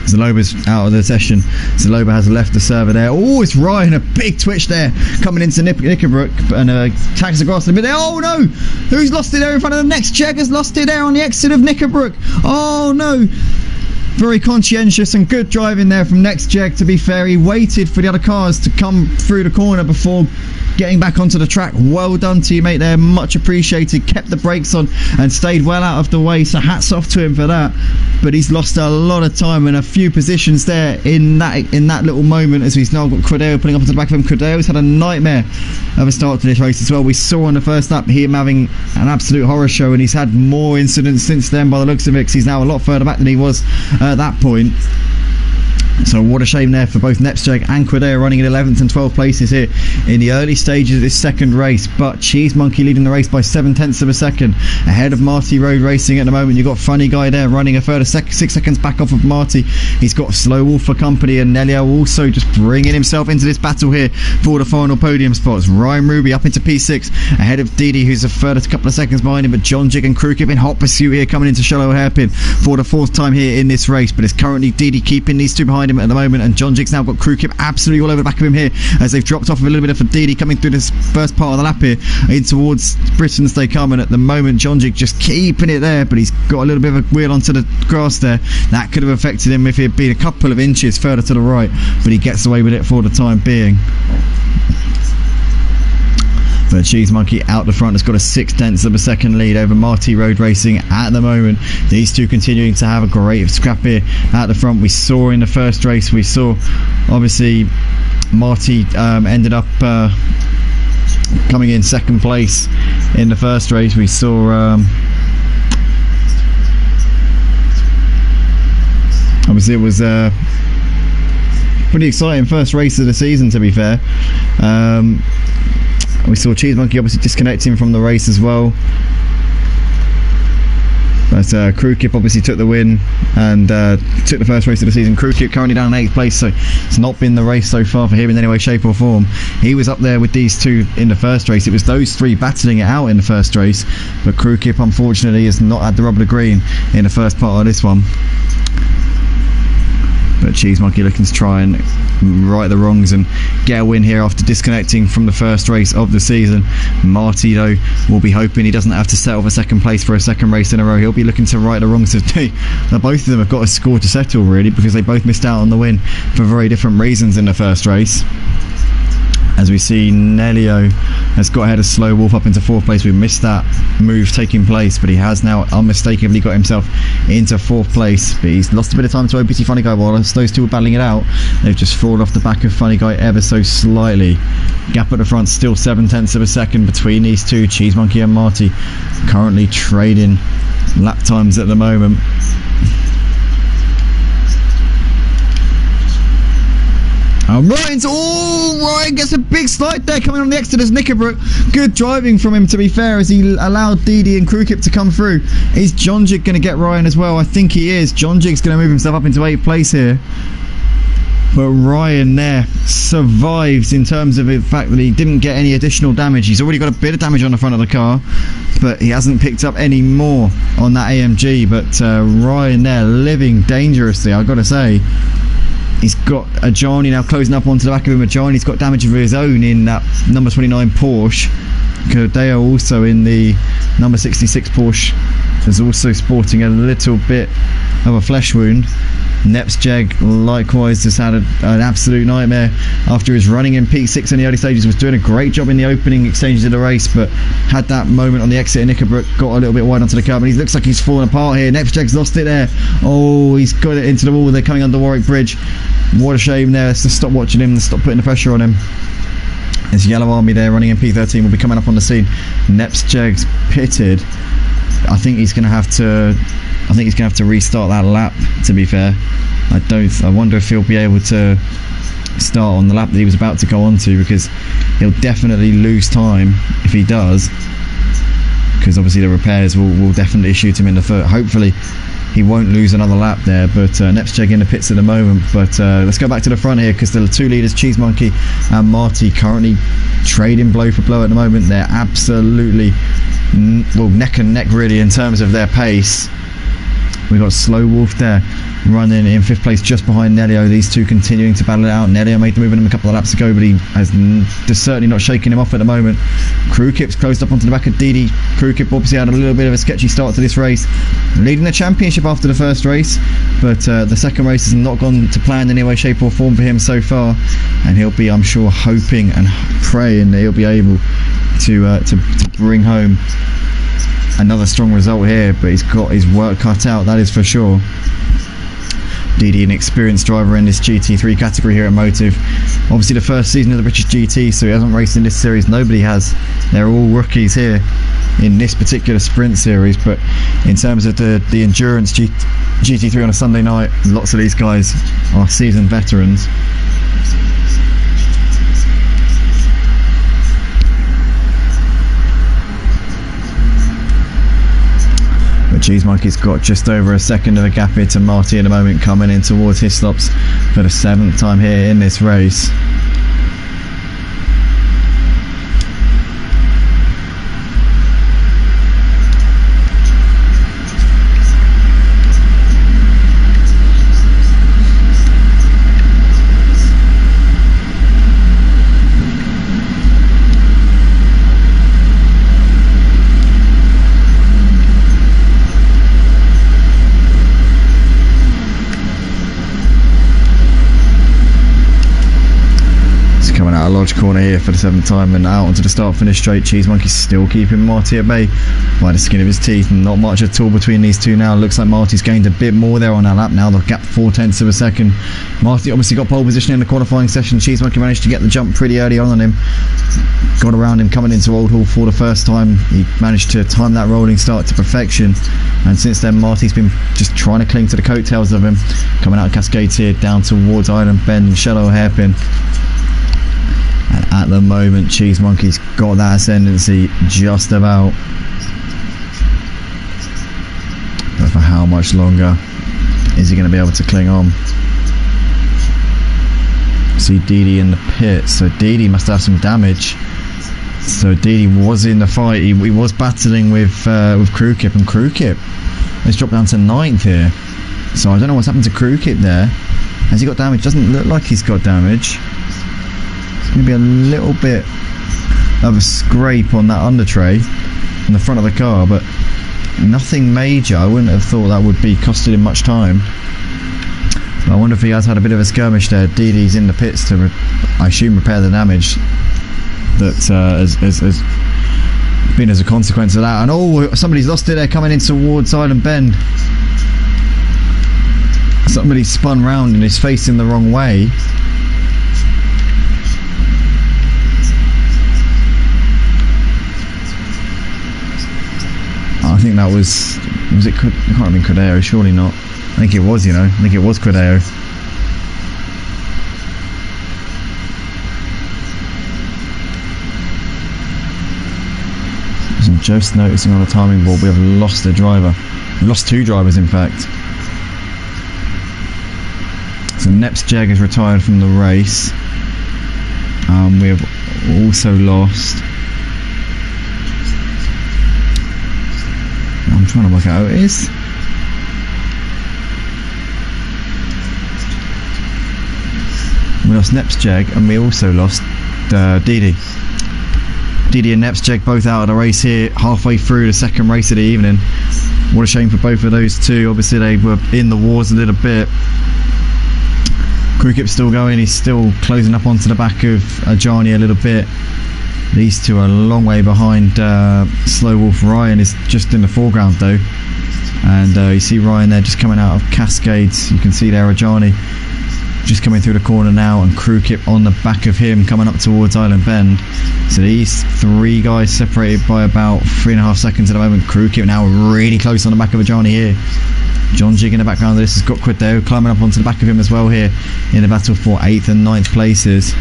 Zaloba's out of the session. Zaloba has left the server there. Oh, it's Ryan, a big twitch there coming into Knickerbrook, and tags across the middle. Oh no, who's lost it there in front of the next check? Has lost it there on the exit of Knickerbrook. Oh no, very conscientious and good driving there from Nextjeg. To be fair, he waited for the other cars to come through the corner before getting back onto the track. Well done to you mate there, much appreciated. Kept the brakes on and stayed well out of the way, so hats off to him for that. But he's lost a lot of time and a few positions there in that little moment, as he's now got Cordeo putting up to the back of him. Cordeo's had a nightmare of a start to this race as well. We saw on the first lap him having an absolute horror show, and he's had more incidents since then by the looks of it, 'cause he's now a lot further back than he was at that point. So what a shame there for both Nepsjeg and Cordeo, running in 11th and 12th places here in the early stages of this second race. But Cheese Monkey leading the race by 0.7 of a second ahead of Marty Road Racing at the moment. You've got Funny Guy there running a further 6 seconds back off of Marty. He's got Slow Wolf for company, and Nelio also just bringing himself into this battle here for the final podium spots. Ryan Ruby up into P6 ahead of Didi, who's a further couple of seconds behind him, but John Jig and Krukip in hot pursuit here, coming into Shallow Hairpin for the 4th time here in this race. But it's currently Didi keeping these two behind him at the moment, and John Jig's now got Krukip absolutely all over the back of him here, as they've dropped off a little bit of Didi coming through this first part of the lap here in towards Britain's they come, and at the moment John Jig just keeping it there, but he's got a little bit of a wheel onto the grass there. That could have affected him if he had been a couple of inches further to the right, but he gets away with it for the time being. But But Cheese Monkey out the front has got a 6/10 of a second lead over Marty Road Racing at the moment. These two continuing to have a great scrap here at the front. We saw in the first race, we saw obviously Marty ended up coming in second place in the first race. We saw obviously it was pretty exciting first race of the season, to be fair. We saw Cheese Monkey obviously disconnecting from the race as well, but Crew Kip obviously took the win and took the first race of the season. Crew Kip currently down in 8th place, so it's not been the race so far for him in any way, shape or form. He was up there with these two in the first race. It was those three battling it out in the first race, but Crew Kip unfortunately has not had the rub of the green in the first part of this one. But Cheese Monkey looking to try and right the wrongs and get a win here after disconnecting from the first race of the season. Marty, though, will be hoping he doesn't have to settle for second place for a second race in a row. He'll be looking to right the wrongs of two. Now, both of them have got a score to settle, really, because they both missed out on the win for very different reasons in the first race. As we see, Nelio has got ahead of Slow Wolf up into 4th place. We missed that move taking place, but he has now unmistakably got himself into 4th place. But he's lost a bit of time to OPT Funny Guy while those two were battling it out. They've just fallen off the back of Funny Guy ever so slightly. Gap at the front still 7/10 of a second between these two. Cheese Monkey and Marty currently trading lap times at the moment. Ryan gets a big slide there coming on the exit as Knickerbrook. Good driving from him, to be fair, as he allowed Didi and Crew Kip to come through. Is John Jig going to get Ryan as well? I think he is. John Jig's going to move himself up into 8th place here. But Ryan there survives in terms of the fact that he didn't get any additional damage. He's already got a bit of damage on the front of the car, but he hasn't picked up any more on that AMG. But Ryan there living dangerously, I've got to say. He's got a Johnny now closing up onto the back of him. A Johnny, he's got damage of his own in that number 29 Porsche. Cordeo also in the number 66 Porsche is also sporting a little bit of a flesh wound. Nepsjeg likewise has had an absolute nightmare after his running in P6 in the early stages. Was doing a great job in the opening exchanges of the race, but had that moment on the exit. Knickerbrook got a little bit wide onto the curb, and he looks like he's falling apart here. Nepsjeg's lost it there. Oh, he's got it into the wall. They're coming under Warwick Bridge. What a shame there. Let's just stop watching him and stop putting the pressure on him. There's Yellow Army there running in P13 will be coming up on the scene. Nepsjeg's pitted. I think he's going to have to restart that lap, to be fair. I wonder if he'll be able to start on the lap that he was about to go onto, because he'll definitely lose time if he does, because obviously the repairs will definitely shoot him in the foot. Hopefully he won't lose another lap there, but Nepsjeg in the pits at the moment. But let's go back to the front here, because the two leaders, Cheese Monkey and Marty, currently trading blow for blow at the moment. They're absolutely neck and neck really in terms of their pace. We've got Slow Wolf there running in 5th place just behind Nelio. These two continuing to battle it out. Nelio made the move on him a couple of laps ago, but he has certainly not shaking him off at the moment. Crew Kip's closed up onto the back of Didi. Crew Kip obviously had a little bit of a sketchy start to this race, leading the championship after the first race, but the second race has not gone to plan in any way, shape or form for him so far, and he'll be, I'm sure, hoping and praying that he'll be able to bring home another strong result here. But he's got his work cut out, that is for sure. Didi, an experienced driver in this GT3 category here at Motive. Obviously the first season of the British GT, so he hasn't raced in this series. Nobody has. They're all rookies here in this particular sprint series, but in terms of the endurance GT3 on a Sunday night, lots of these guys are seasoned veterans. Cheese Monkey's got just over a second of a gap here to Marty at the moment, coming in towards Hislops for the 7th time here in this race. Dutch corner here for the 7th time, and out onto the start-finish straight. Cheese Monkey still keeping Marty at bay by the skin of his teeth. Not much at all between these two now. Looks like Marty's gained a bit more there on that lap now. The gap 0.4 of a second. Marty obviously got pole position in the qualifying session. Cheese Monkey managed to get the jump pretty early on him. Got around him coming into Oulton for the first time. He managed to time that rolling start to perfection, and since then Marty's been just trying to cling to the coattails of him. Coming out of Cascades here down towards Island Bend, shallow hairpin. And at the moment, Cheese Monkey's got that ascendancy just about. But for how much longer is he going to be able to cling on? See Didi in the pit, so Didi must have some damage. So Didi was in the fight. He was battling with Crew Kip, and Crew Kip has dropped down to 9th here. So I don't know what's happened to Crew Kip there. Has he got damage? Doesn't look like he's got damage. Maybe a little bit of a scrape on that under tray on the front of the car, but nothing major. I wouldn't have thought that would be costing him much time. But I wonder if he has had a bit of a skirmish there. Didi's in the pits to, I assume, repair the damage that has been as a consequence of that. And oh, somebody's lost it there coming in towards Island Bend. Somebody spun round and is facing the wrong way. I think that was it? It can't have been Credeo, surely not. I think it was, you know. I think it was Credeo. I'm just noticing on the timing board we have lost a driver. We've lost 2 drivers, in fact. So Neps Jeg is retired from the race. We have also lost. I'm trying to work out who it is. We lost Neps Jeg, and we also lost Didi. Didi and Neps Jeg both out of the race here, halfway through the 2nd race of the evening. What a shame for both of those two. Obviously they were in the wars a little bit. Crew Kip's still going, he's still closing up onto the back of Ajani a little bit. These two are a long way behind. Slow Wolf Ryan is just in the foreground though, and you see Ryan there just coming out of Cascades. You can see there Ajani just coming through the corner now, and Crew Kip on the back of him coming up towards Island Bend. So these 3 guys separated by about 3.5 seconds at the moment. Crew Kip now really close on the back of Ajani here. John Jig in the background of this has got Credeo climbing up onto the back of him as well here in the battle for 8th and 9th places.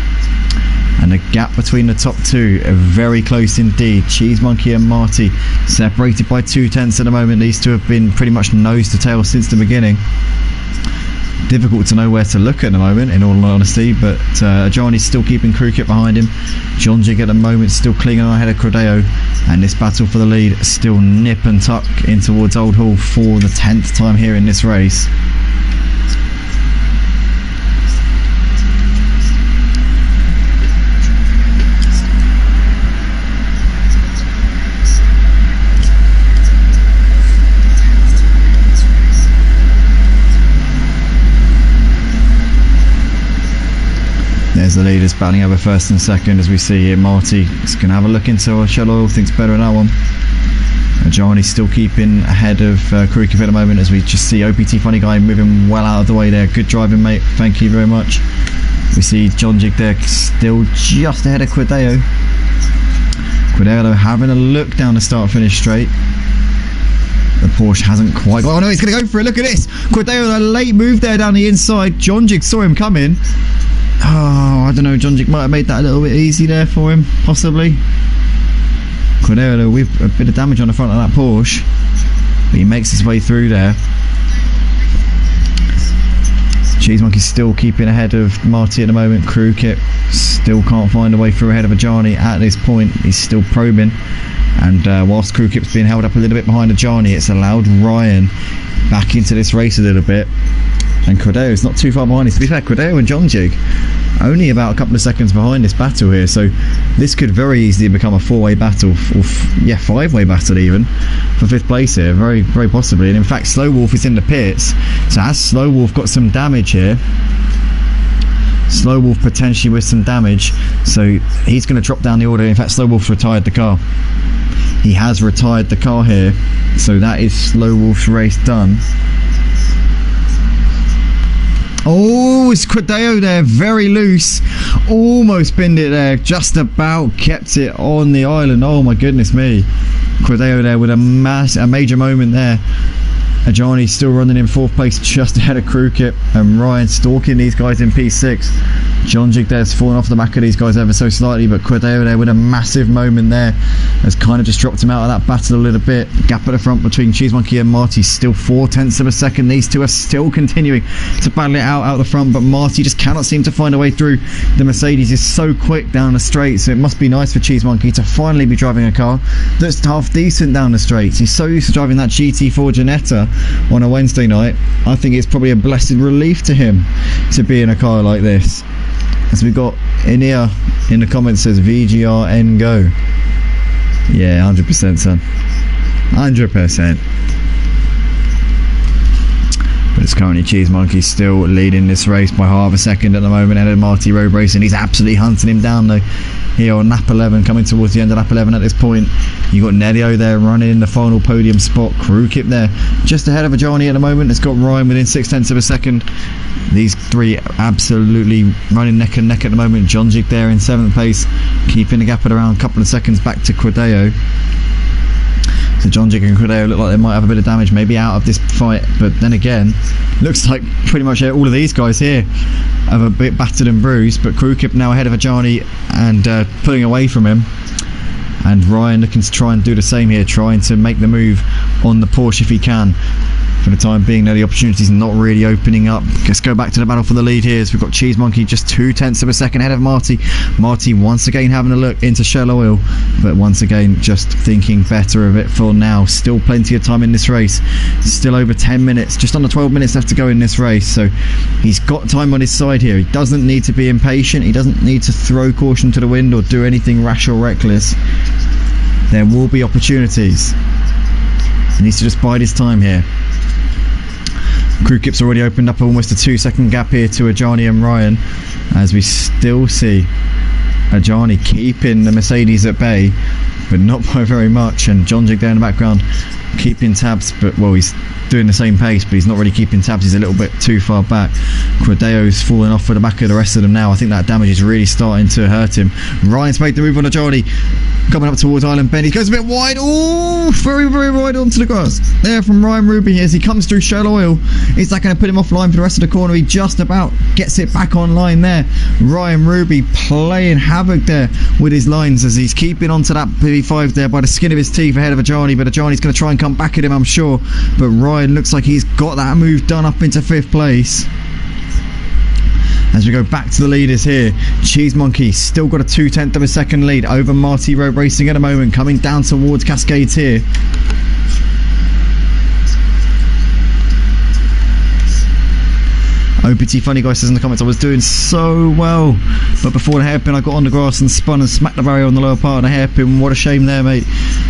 And the gap between the top 2 are very close indeed. Cheese Monkey and Marty separated by 0.2 at the moment. These two have been pretty much nose to tail since the beginning. Difficult to know where to look at the moment, in all honesty, but Johnny's still keeping Crew Kip behind him. John Jig at the moment still clinging on ahead of Credeo, and this battle for the lead still nip and tuck in towards Old Hall for the 10th time here in this race. There's the leaders battling over 1st and 2nd as we see here. Marty is going to have a look into Shell Oil, thinks better in that one. Johnny's still keeping ahead of Crew Kip at the moment as we just see OPT Funny Guy moving well out of the way there. Good driving, mate. Thank you very much. We see John Jig there still just ahead of Credeo. Credeo though having a look down the start-finish straight. The Porsche hasn't quite got... Oh no, he's going to go for it. Look at this. Credeo, a late move there down the inside. John Jig saw him coming. Oh, I don't know, John Jig might have made that a little bit easy there for him, possibly. Credeo with a bit of damage on the front of that Porsche, but he makes his way through there. Cheese Monkey still keeping ahead of Marty at the moment. Crew Kip still can't find a way through ahead of Ajani at this point. He's still probing, and whilst Crew Kip's being held up a little bit behind Ajani, it's allowed Ryan back into this race a little bit. And Credeo's not too far behind. To be fair, Credeo and John Jig only about a couple of seconds behind this battle here, so this could very easily become a 4-way battle, or 5-way battle even, for 5th place here, very, very possibly. And in fact, Slow Wolf is in the pits, so has Slow Wolf got some damage here? Slow Wolf potentially with some damage, so he's going to drop down the order. In fact, Slow Wolf's retired the car. He has retired the car here, so that is Slow Wolf's race done. Oh, it's Clegg there, very loose, almost binned it there, just about kept it on the island. Oh my goodness me, Clegg there with a major moment there. Ajani still running in 4th place, just ahead of Crewkip, and Ryan stalking these guys in P6. John Jig there's fallen off the back of these guys ever so slightly, but Clegg there with a massive moment there has kind of just dropped him out of that battle a little bit. Gap at the front between Cheese Monkey and Marty, still 0.4 of a second. These two are still continuing to battle it out the front, but Marty just cannot seem to find a way through. The Mercedes is so quick down the straight, so it must be nice for Cheese Monkey to finally be driving a car that's half decent down the straights. He's so used to driving that GT4 Ginetta on a Wednesday night. I think it's probably a blessed relief to him to be in a car like this. As we got in here in the comments says VGRN go. Yeah, 100% son, 100%. But it's currently Cheese Monkey still leading this race by half a second at the moment ahead of Marty Road Racing. He's absolutely hunting him down though here on lap 11, coming towards the end of lap 11 at this point. You got Nedio there running in the final podium spot. Crewkip there just ahead of Ajani at the moment. It's got Ryan within 0.6 of a second. These three absolutely running neck and neck at the moment. John Jig there in 7th place, keeping the gap at around a couple of seconds back to Clegg. So John Jig and Clegg look like they might have a bit of damage maybe out of this fight, but then again, looks like pretty much all of these guys here have a bit battered and bruised. But Crewkip now ahead of Ajani and pulling away from him, and Ryan looking to try and do the same here, trying to make the move on the Porsche if he can. For the time being, though, the opportunity's not really opening up. Let's go back to the battle for the lead here. So we've got Cheese Monkey just 0.2 of a second ahead of Marty. Marty once again having a look into Shell Oil, but once again just thinking better of it for now. Still plenty of time in this race. Still over 10 minutes, just under 12 minutes left to go in this race. So he's got time on his side here. He doesn't need to be impatient. He doesn't need to throw caution to the wind or do anything rash or reckless. There will be opportunities. He needs to just bide his time here. Crewkip's already opened up almost a 2-second gap here to Ajani and Ryan, as we still see Ajani keeping the Mercedes at bay, but not by very much, and John Jig there in the background keeping tabs, but well, he's doing the same pace, but he's not really keeping tabs. He's a little bit too far back. Clegg's falling off for the back of the rest of them now. I think that damage is really starting to hurt him. Ryan's made the move on Ajani, coming up towards Island Bend. He goes a bit wide. Oh, very, very wide onto the grass. There from Ryan Ruby as he comes through Shell Oil. Is that going to put him offline for the rest of the corner? He just about gets it back online there. Ryan Ruby playing havoc there with his lines as he's keeping onto that PV5 there by the skin of his teeth ahead of Ajani, but Ajani's going to try and come back at him, I'm sure. But Ryan looks like he's got that move done up into 5th place. As we go back to the leaders here, Cheese Monkey still got a 0.2 of a second lead over Marty Road Racing at the moment, coming down towards Cascades here. OPT Funny Guy says in the comments, I was doing so well, but before the hairpin I got on the grass and spun and smacked the barrier on the lower part of the hairpin. What a shame there, mate.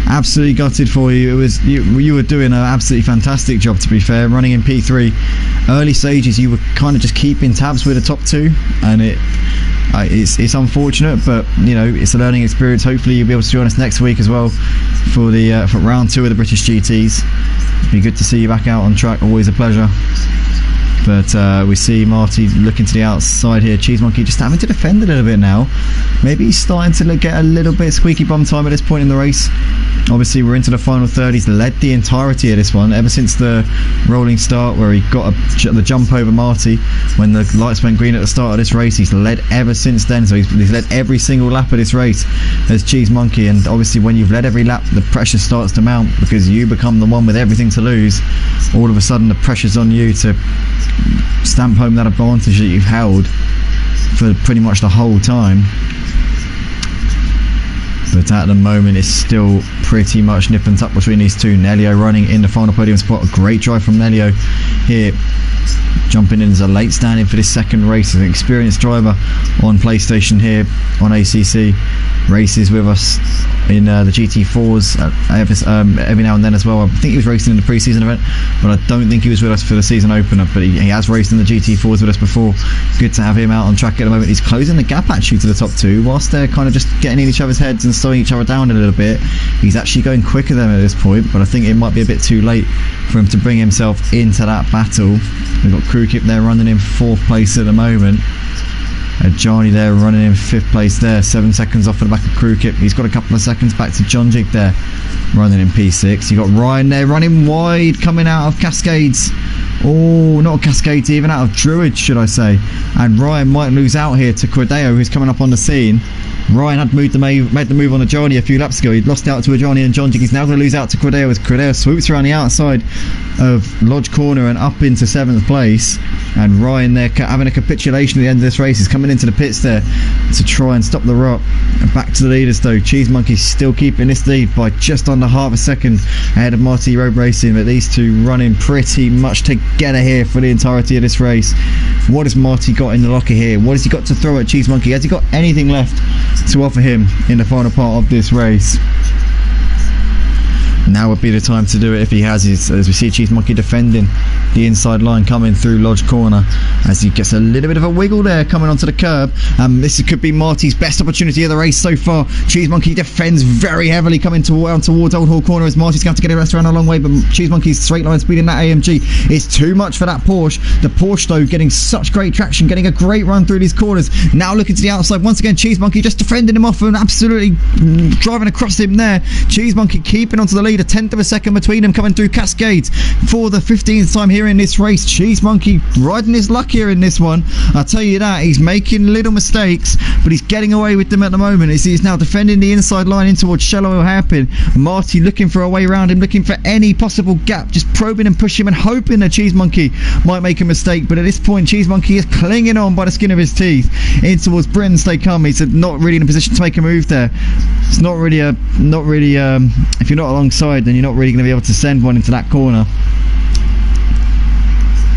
Absolutely gutted for you. It was you were doing an absolutely fantastic job, to be fair, running in P3. Early stages you were kind of just keeping tabs with the top two, and it's unfortunate, but you know, it's a learning experience. Hopefully you'll be able to join us next week as well for the for round 2 of the British GTs. It'd be good to see you back out on track, always a pleasure. But we see Marty looking to the outside here. Cheese Monkey just having to defend a little bit now. Maybe he's starting to get a little bit squeaky bum time at this point in the race. Obviously we're into the final third. He's led the entirety of this one ever since the rolling start where he got the jump over Marty when the lights went green at the start of this race. He's led ever since then, so he's led every single lap of this race as Cheese Monkey. And obviously when you've led every lap, the pressure starts to mount because you become the one with everything to lose. All of a sudden the pressure's on you to stamp home that advantage that you've held for pretty much the whole time. but at the moment it's still pretty much nip and tuck between these two. Nelio running in the final podium spot. A great drive from Nelio here, jumping in as a late stand-in for this second race. An experienced driver on PlayStation here on ACC, races with us in the GT4s every now and then as well. I think he was racing in the pre-season event, but I don't think he was with us for the season opener, but he has raced in the GT4s with us before. Good to have him out on track at the moment. He's closing the gap actually to the top two, whilst they're kind of just getting in each other's heads and slowing each other down a little bit. He's actually going quicker than at this point, but I think it might be a bit too late for him to bring himself into that battle. We've got Krukip there running in 4th place at the moment. Johnny there running in 5th place there, 7 seconds off of the back of Krukip. He's got a couple of seconds back to John Jig there, running in P6. You got Ryan there running wide, coming out of Cascades. Oh, not Cascades, even out of Druid, should I say. And Ryan might lose out here to Cordeo, who's coming up on the scene. Ryan had made the move on Ajani a few laps ago. He'd lost out to Ajani and John Jig. He's now going to lose out to Cordeo as Cordeo swoops around the outside of Lodge Corner and up into 7th place. And Ryan there having a capitulation at the end of this race. He's coming into the pits there to try and stop the rot. And back to the leaders though. Cheese Monkey still keeping this lead by just under half a second ahead of Marty Road Racing. But these two running pretty much together here for the entirety of this race. What has Marty got in the locker here? What has he got to throw at Cheese Monkey? Has he got anything left to offer him in the final part of this race? Now would be the time to do it if he has it, as we see Cheese Monkey defending the inside line coming through Lodge Corner as he gets a little bit of a wiggle there coming onto the curb. This could be Marty's best opportunity of the race so far. Cheese Monkey defends very heavily coming towards Old Hall Corner as Marty's going to have to get a rest around a long way, but Cheese Monkey's straight line speed in that AMG is too much for that Porsche. The Porsche though getting such great traction, getting a great run through these corners. Now looking to the outside once again, Cheese Monkey just defending him off and absolutely driving across him there. Cheese Monkey keeping onto the lead, a 10th of a second between them coming through Cascades for the 15th time here in this race. Cheese Monkey riding his luck here in this one. I'll tell you that, he's making little mistakes, but he's getting away with them at the moment. He's now defending the inside line in towards Shallow Hairpin. Marty looking for a way around him, looking for any possible gap, just probing and pushing him and hoping that Cheese Monkey might make a mistake. But at this point, Cheese Monkey is clinging on by the skin of his teeth in towards Britain's they come. He's not really in a position to make a move there. It's not really if you're not alongside, then you're not really going to be able to send one into that corner.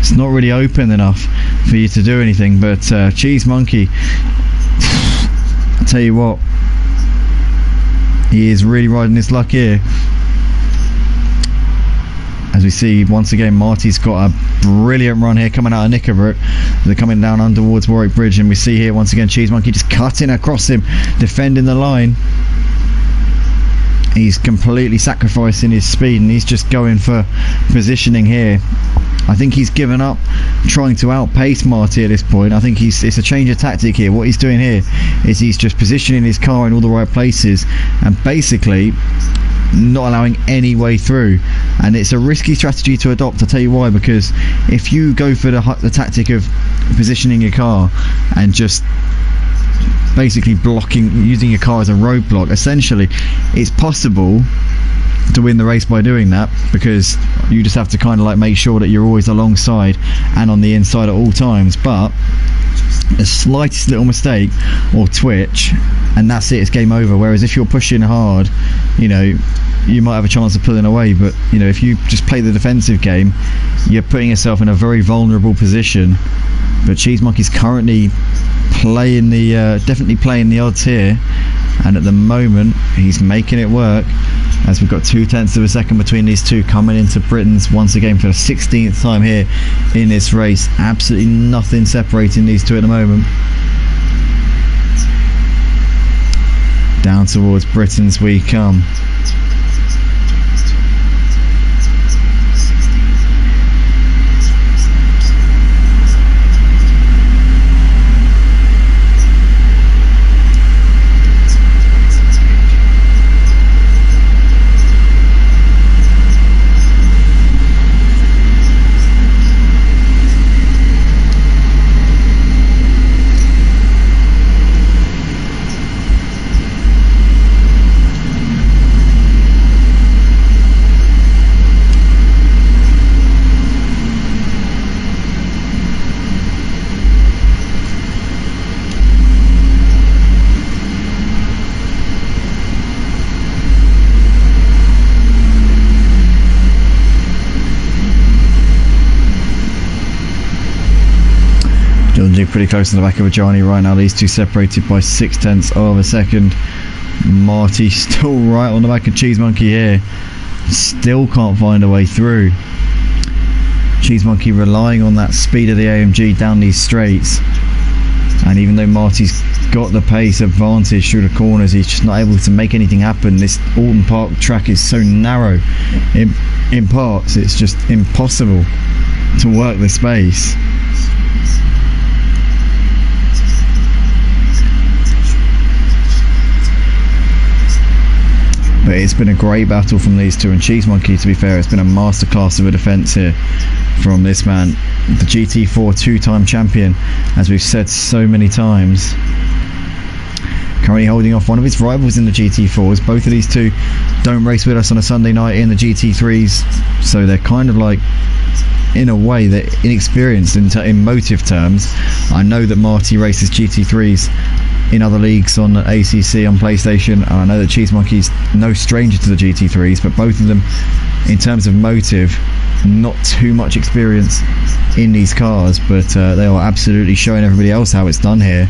It's not really open enough for you to do anything. But Cheese Monkey, I tell you what, he is really riding his luck here. As we see once again, Marty's got a brilliant run here coming out of Knickerbrook. They're coming down under towards Warwick Bridge, and we see here once again Cheese Monkey just cutting across him, defending the line. He's completely sacrificing his speed and he's just going for positioning here. I think he's given up trying to outpace Marty at this point. I think it's a change of tactic here. What he's doing here is he's just positioning his car in all the right places and basically not allowing any way through. And it's a risky strategy to adopt. I'll tell you why, because if you go for the tactic of positioning your car and just basically using your car as a roadblock, essentially it's possible to win the race by doing that, because you just have to kind of like make sure that you're always alongside and on the inside at all times. But the slightest little mistake or twitch and that's it, it's game over. Whereas if you're pushing hard, you know, you might have a chance of pulling away, but you know, if you just play the defensive game, you're putting yourself in a very vulnerable position. But Cheese Monkey's currently playing definitely playing the odds here, and at the moment he's making it work, as we've got 0.2 of a second between these two coming into Britain's once again for the 16th time here in this race. Absolutely nothing separating these two at the moment. Down towards Britain's we come. pretty close to the back of Ajani right now. These two separated by 0.6 of a second. Marty still right on the back of Cheese Monkey here. Still can't find a way through. Cheese Monkey relying on that speed of the AMG down these straights. And even though Marty's got the pace advantage through the corners, he's just not able to make anything happen. This Oulton Park track is so narrow in parts, it's just impossible to work the space. But it's been a great battle from these two, and Cheese Monkey, to be fair, it's been a masterclass of a defence here from this man, the GT4 two-time champion, as we've said so many times. Currently holding off one of his rivals in the GT4s. Both of these two don't race with us on a Sunday night in the GT3s, so they're kind of like, in a way, they're inexperienced in motive terms. I know that Marty races GT3s in other leagues on ACC on PlayStation, and I know that Cheese Monkey's no stranger to the GT3s, but both of them, in terms of motive, not too much experience in these cars, but they are absolutely showing everybody else how it's done here.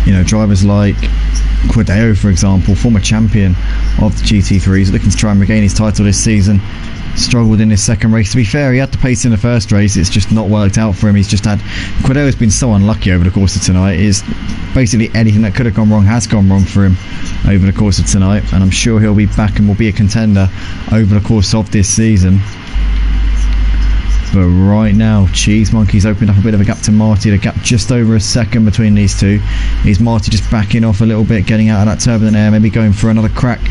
You know, drivers like Quadeo, for example, former champion of the GT3s, looking to try and regain his title this season, struggled in his second race. To be fair, he had the pace in the first race, it's just not worked out for him. He's just had, Quadeo has been so unlucky over the course of tonight. Is basically anything that could have gone wrong has gone wrong for him over the course of tonight, and I'm sure he'll be back and will be a contender over the course of this season. But right now, Cheese Monkey's opened up a bit of a gap to Marty, the gap just over a second between these two. Is Marty just backing off a little bit, getting out of that turbulent air, maybe going for another crack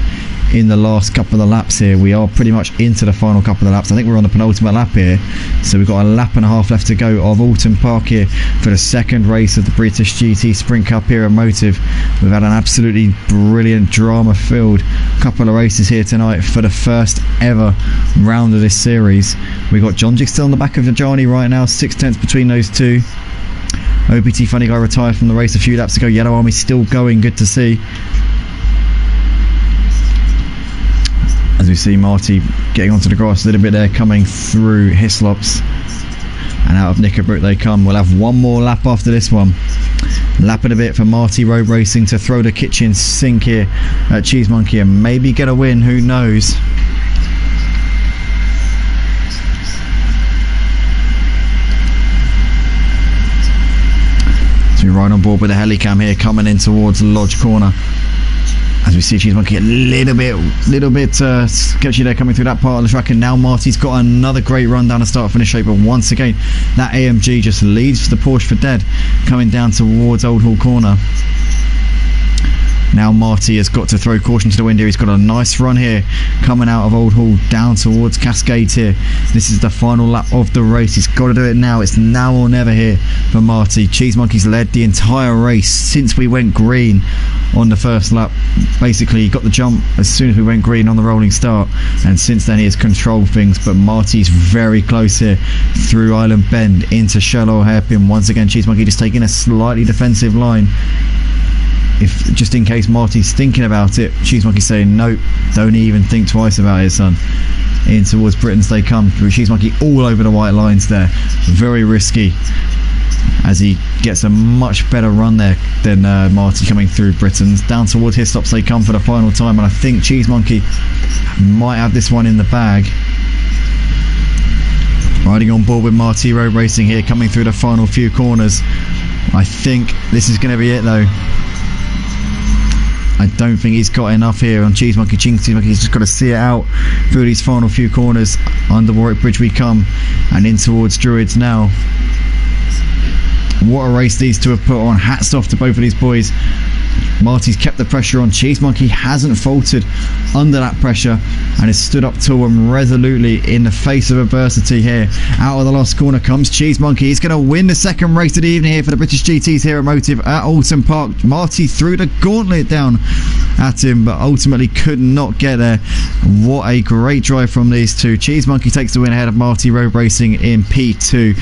in the last couple of the laps here? We are pretty much into the final couple of the laps. I think we're on the penultimate lap here, so we've got a lap and a half left to go of Oulton Park here for the second race of the British GT Sprint Cup here at Motive. We've had an absolutely brilliant, drama-filled couple of races here tonight for the first ever round of this series. We've got John Jig still on the back of Ajani right now, 0.6 between those two. OPT Funny Guy retired from the race a few laps ago. Yellow Army still going, good to see. As we see Marty getting onto the grass a little bit there, coming through Hislops, and out of Knickerbrook they come. We'll have one more lap after this one. Lapping a bit for Marty Road Racing to throw the kitchen sink here at Cheese Monkey and maybe get a win, who knows. So we're right on board with the helicam here, coming in towards Lodge Corner. As we see Cheese Monkey a little bit sketchy there coming through that part of the track, and now Marty's got another great run down the start finish straight, but once again that AMG just leaves the Porsche for dead coming down towards Old Hall Corner. Now Marty has got to throw caution to the wind here. He's got a nice run here coming out of Old Hall down towards Cascades here. This is the final lap of the race. He's got to do it now. It's now or never here for Marty. Cheese Monkey's led the entire race since we went green on the first lap. Basically, he got the jump as soon as we went green on the rolling start, and since then he has controlled things. But Marty's very close here through Island Bend into Shallow Hairpin. Once again, Cheese Monkey just taking a slightly defensive line, if just in case Marty's thinking about it. Cheese Monkey saying nope, don't even think twice about it, son. In towards Britain's they come. Cheese Monkey all over the white lines there, very risky, as he gets a much better run there than Marty coming through Britain's. Down towards Hislops they come for the final time, and I think Cheese Monkey might have this one in the bag. Riding on board with Marty Road Racing here, coming through the final few corners. I think this is going to be it though. I don't think he's got enough here on Cheese Monkey. Cheese Monkey's just got to see it out through these final few corners. Under Warwick Bridge we come, and in towards Druids now. What a race these two have put on. Hats off to both of these boys. Marty's kept the pressure on. Cheese Monkey hasn't faltered under that pressure and has stood up tall and resolutely in the face of adversity here. Out of the last corner comes Cheese Monkey. He's going to win the second race of the evening here for the British GTs here at Motive at Oulton Park. Marty threw the gauntlet down at him, but ultimately could not get there. What a great drive from these two. Cheese Monkey takes the win ahead of Marty Road Racing in P2.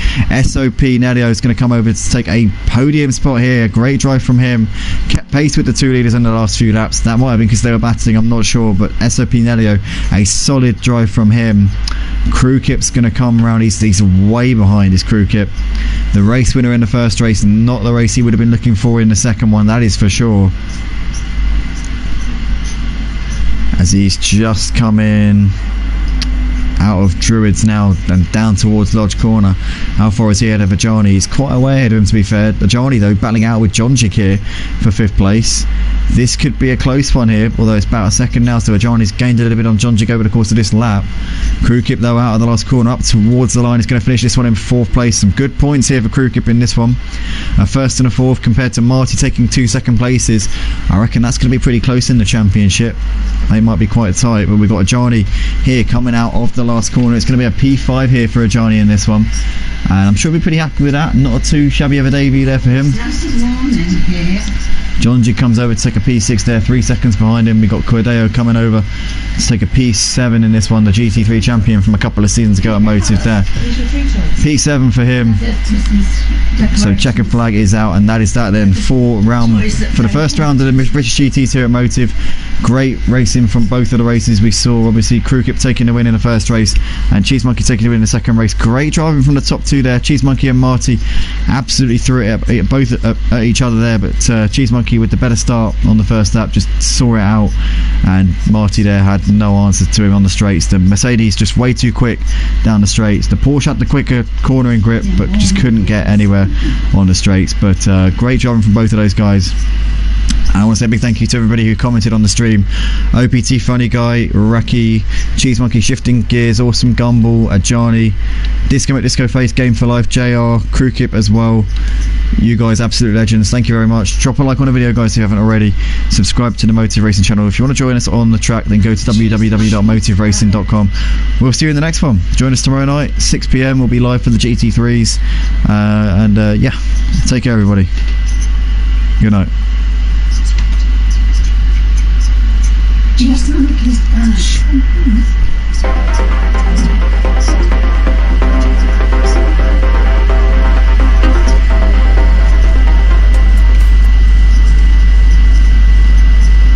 SOP Nelio is going to come over to take a podium spot here. A great drive from him. Kept pace with the two leaders in the last few laps. That might have been because they were battling, I'm not sure, but SOP Nelio, a solid drive from him. Crew Kip's going to come around. He's way behind his Crew Kip. The race winner in the first race, not the race he would have been looking for in the second one, that is for sure. As he's just come in out of Druids now and down towards Lodge Corner. How far is he ahead of Ajani? He's quite a way ahead of him, to be fair. Ajani though battling out with Jonjik here for 5th place. This could be a close one here, although it's about a second now, so Ajani's gained a little bit on Jonjik over the course of this lap. Crew Kip though out of the last corner up towards the line. He's going to finish this one in 4th place. Some good points here for Crew Kip in this one. A 1st and a 4th compared to Marty taking 2 second places. I reckon that's going to be pretty close in the championship. They might be quite tight, but we've got Ajani here coming out of the last corner. It's going to be a P5 here for Ajani in this one, and I'm sure he'll be pretty happy with that. Not a too shabby of a debut there for him. Jonji comes over to take a P6 there, 3 seconds behind him. We've got Cordeo coming over to take a P7 in this one, the GT3 champion from a couple of seasons ago at Motive there. P7 for him. So checkered flag is out, and that is that then. For the first round of the British GTs here at Motive. Great racing from both of the races. We saw obviously Crew Kip taking the win in the first race and Cheese Monkey taking the win in the second race. Great driving from the top 2 there. Cheese Monkey and Marty absolutely threw it at both at each other there, but Cheese Monkey with the better start on the first lap just saw it out, and Marty there had no answer to him on the straights. The Mercedes just way too quick down the straights. The Porsche had the quicker cornering grip but just couldn't get anywhere on the straights. But great driving from both of those guys. I want to say a big thank you to everybody who commented on the stream. OPT Funny Guy, Raki, Cheese Monkey Shifting Gears, Awesome Gumball, Ajani, Disco Disco Face, Game for Life, JR, Crew Kip as well. You guys absolute legends. Thank you very much. Drop a like on the video guys if you haven't already. Subscribe to the Motive Racing channel. If you want to join us on the track, then go to www.motiveracing.com. We'll see you in the next one. Join us tomorrow night, 6 PM. We'll be live for the GT3s. Yeah, take care everybody. Good night. Just look at his brush.